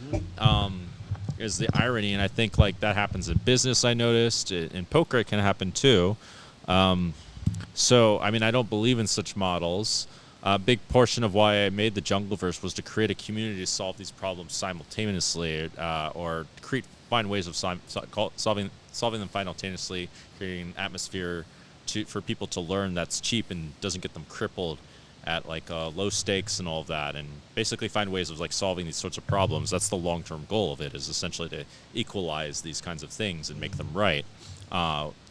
Is the irony, and I think like that happens in business. I noticed in poker it can happen too. So I mean, I don't believe in such models. A big portion of why I made the Jungleverse was to create a community to solve these problems simultaneously, or find ways of solving them simultaneously, creating an atmosphere for people to learn that's cheap and doesn't get them crippled at like low stakes and all of that, and basically find ways of like solving these sorts of problems. That's the long-term goal of it, is essentially to equalize these kinds of things and make them right.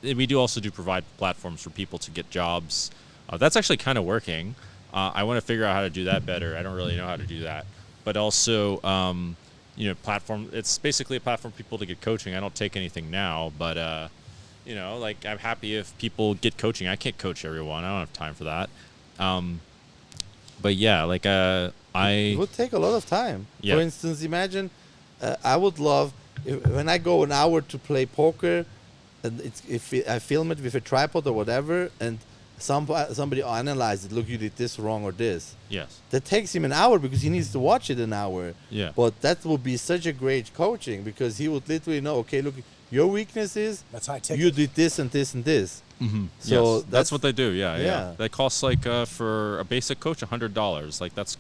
We do also provide platforms for people to get jobs. That's actually kind of working. I want to figure out how to do that better. I don't really know how to do that. But also, platform. It's basically a platform for people to get coaching. I don't take anything now, but, like I'm happy if people get coaching. I can't coach everyone. I don't have time for that. But yeah, like it would take a lot of time. Yeah. For instance, imagine I would love when I go an hour to play poker, and if I film it with a tripod or whatever, and somebody analyze it. Look, you did this wrong or this. Yes. That takes him an hour because he needs to watch it an hour. Yeah. But that would be such a great coaching because he would literally know. Okay, look, your weakness is That's high ticket. you did this and this and this. Mm-hmm. So Yes, that's what they do. Yeah, yeah. yeah. That costs like for a basic coach $100. Like that's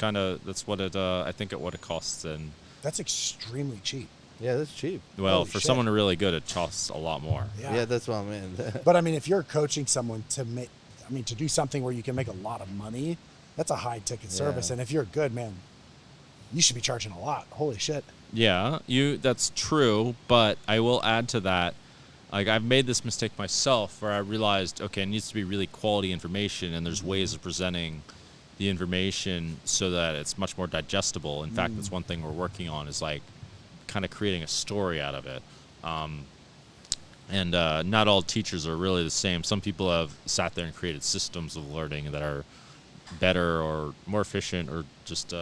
what it. I think what it costs. And That's extremely cheap. Yeah, that's cheap. well, Holy for shit. someone really good, it costs a lot more. Yeah, that's what I mean. But I mean, if you're coaching someone to do something where you can make a lot of money, that's a high ticket service. Yeah. And if you're good, man, you should be charging a lot. Holy shit. Yeah, that's true, but I will add to that. Like I've made this mistake myself where I realized, okay, it needs to be really quality information, and there's ways of presenting the information so that it's much more digestible. In fact, that's one thing we're working on is like kind of creating a story out of it. And not all teachers are really the same. Some people have sat there and created systems of learning that are better or more efficient or just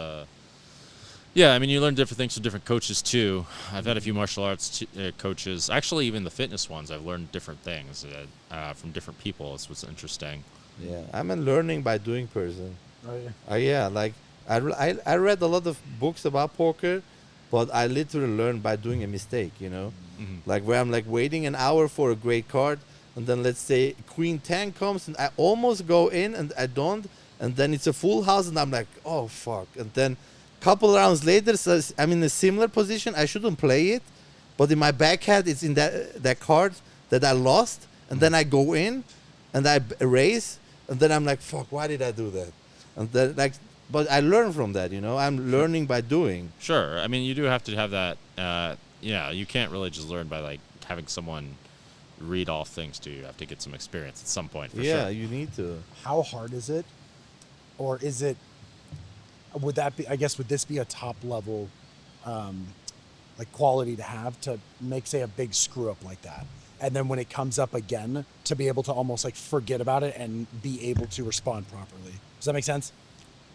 yeah, I mean, you learn different things from different coaches too. I've had a few martial arts coaches, actually even the fitness ones. I've learned different things from different people. It's what's interesting. Yeah, I'm a learning by doing person. Oh, yeah. Yeah, like I read a lot of books about poker, but I literally learned by doing a mistake, you know? Mm-hmm. Like where I'm like waiting an hour for a great card, and then let's say Queen 10 comes, and I almost go in, and I don't, and then it's a full house, and I'm like, oh, fuck. And then couple rounds later, so I'm in a similar position. I shouldn't play it, but in my backhand, it's in that card that I lost, and then I go in, and I raise, and then I'm like, fuck, why did I do that? And then like, but I learn from that, you know. I'm learning by doing. Sure. I mean, you do have to have that. Yeah, you can't really just learn by like having someone read off things to you. You have to get some experience at some point. For Yeah, sure. you need to. How hard is it? Or is it, would this be a top level like quality to have to make, say, a big screw up like that? And then when it comes up again, to be able to almost like forget about it and be able to respond properly. Does that make sense?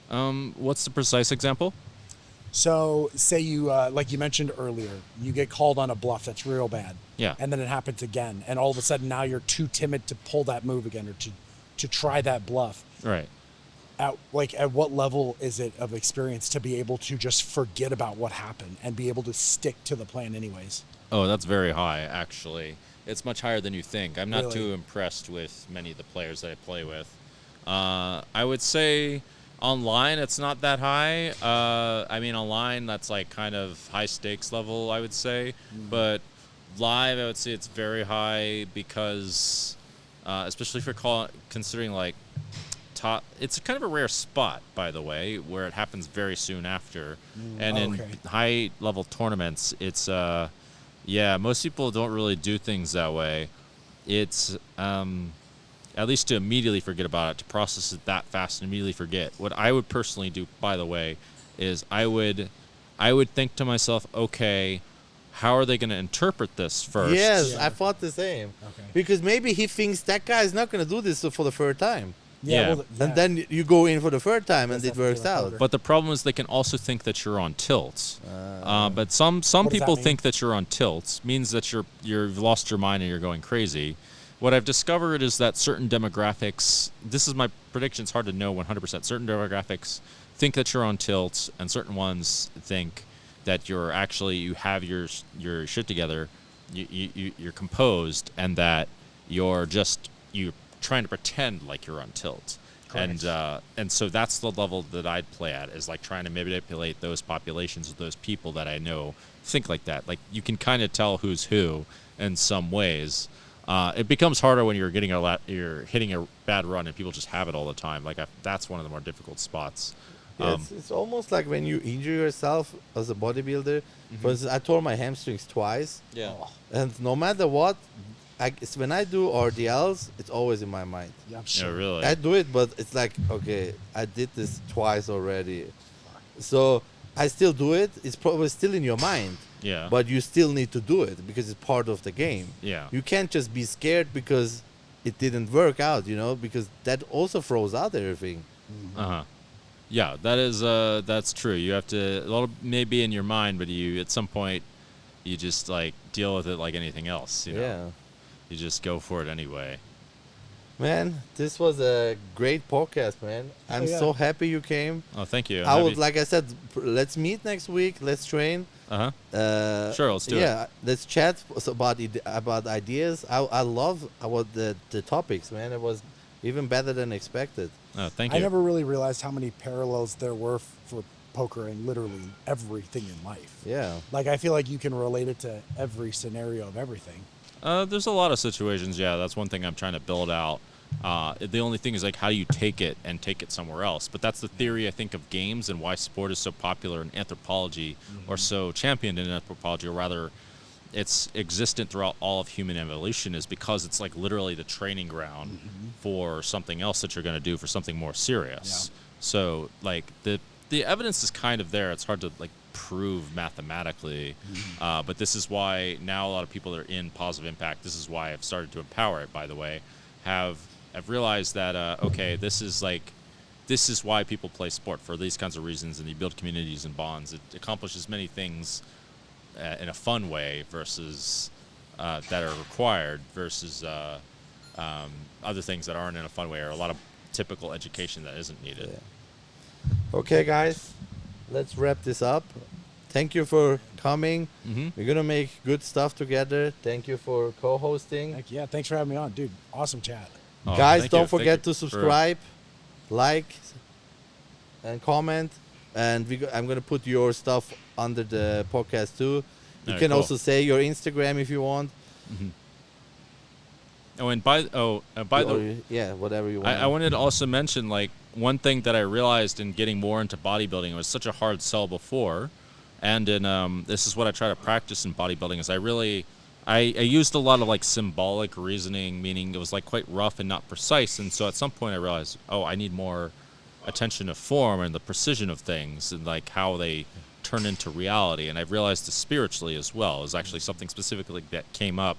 What's the precise example? So say you, like you mentioned earlier, you get called on a bluff that's real bad. Yeah. And then it happens again. And all of a sudden now you're too timid to pull that move again or to try that bluff. Right. At what level is it of experience to be able to just forget about what happened and be able to stick to the plan anyways? Oh, that's very high, actually. It's much higher than you think. I'm not Really? too impressed with many of the players that I play with. I would say online it's not that high. I mean, online that's like kind of high stakes level, I would say. But live, I would say it's very high because, especially if you're considering like it's kind of a rare spot, by the way, where it happens very soon after. And in high level tournaments, it's most people don't really do things that way. It's at least to immediately forget about it, to process it that fast and immediately forget. What I would personally do, by the way, is I would think to myself, okay, how are they going to interpret this first? Yes, Yeah. I thought the same. Okay. Because maybe he thinks that guy is not going to do this for the third time. Yeah. And then you go in for the third time, and That's it works definitely out. a But the problem is they can also think that you're on tilt. But some What does people that mean? think that you're on tilt means that you've lost your mind and you're going crazy. What I've discovered is that certain demographics, this is my prediction, it's hard to know 100%, certain demographics think that you're on tilt, and certain ones think that you have your shit together, you're composed, and that you're trying to pretend like you're on tilt. Correct. And so that's the level that I'd play at, is like trying to manipulate those populations of those people that I know think like that. Like you can kind of tell who's who in some ways. It becomes harder when you're hitting a bad run and people just have it all the time. Like that's one of the more difficult spots. Yeah, it's almost like when you injure yourself as a bodybuilder. For instance, I tore my hamstrings twice. Yeah. And no matter what, when I do RDLs, it's always in my mind. Yeah, I'm Yeah, sure. really. I do it, but it's like, okay, I did this twice already. So I still do it. It's probably still in your mind. Yeah. But you still need to do it because it's part of the game. Yeah. You can't just be scared because it didn't work out, you know, because that also throws out everything. Uh-huh. Yeah, that's true. You have to, a lot of may be in your mind, but you at some point you just like deal with it like anything else, you know. Yeah. You just go for it anyway. Man, this was a great podcast, man. I'm yeah. so happy you came. Oh, thank you. I would, like I said, let's meet next week. Let's train. Sure, let's do it. Yeah, let's chat about ideas. I love about the topics, man. It was even better than expected. Oh, thank I you. never really realized how many parallels there were for poker and literally everything in life. Yeah. Like, I feel like you can relate it to every scenario of everything. There's a lot of situations. Yeah, that's one thing I'm trying to build out. The only thing is like, how do you take it and take it somewhere else? But that's the theory I think of games and why sport is so popular in anthropology, or so championed in anthropology, or rather, it's existent throughout all of human evolution, is because it's like literally the training ground for something else that you're going to do for something more serious. Yeah. So like the evidence is kind of there. It's hard to like prove mathematically, but this is why now a lot of people that are in positive impact, this is why I've started to empower it, by the way, I've realized that okay, this is why people play sport, for these kinds of reasons, and you build communities and bonds. It accomplishes many things in a fun way versus that are required versus other things that aren't in a fun way, or a lot of typical education that isn't needed. Yeah. Okay, guys, let's wrap this up. Thank you for coming. We're gonna make good stuff together. Thank you for co-hosting. Heck yeah, thanks for having me on, dude. Awesome chat. Oh, Guys, thank don't you. Thank forget you to for- subscribe, like, and comment. And I'm gonna put your stuff under the podcast too. You Alright, can cool. also say your Instagram if you want. Oh, and by the Yeah, whatever you want. I wanted to also mention, like, one thing that I realized in getting more into bodybuilding, it was such a hard sell before, and in this is what I try to practice in bodybuilding, is I used a lot of like symbolic reasoning, meaning it was like quite rough and not precise, and so at some point I realized, oh, I need more attention to form and the precision of things and like how they turn into reality. And I've realized this spiritually as well is actually something specifically that came up,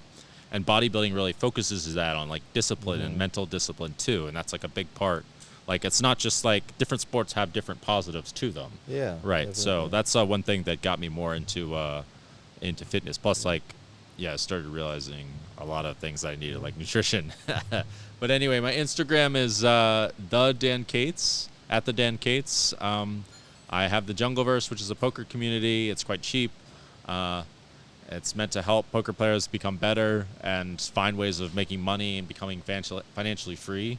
and bodybuilding really focuses that on like discipline and mental discipline too, and that's like a big part. Like, it's not just like different sports have different positives to them. Yeah. Right. So definitely. that's one thing that got me more into fitness. Plus, like, yeah, I started realizing a lot of things that I needed, like nutrition. But anyway, my Instagram is the Dane Cates, at the Dane Cates. I have the Jungleverse, which is a poker community. It's quite cheap. It's meant to help poker players become better and find ways of making money and becoming financially free.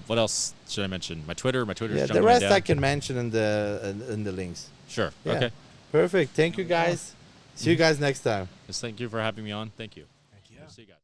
What else should I mention? My Twitter. My Twitter's Yeah, the Jungle rest Man I Dan. can mention in the links. Sure. Yeah. Okay. Perfect. Thank you, guys. See you guys next time. Just thank you for having me on. Thank you. Heck yeah. See you guys.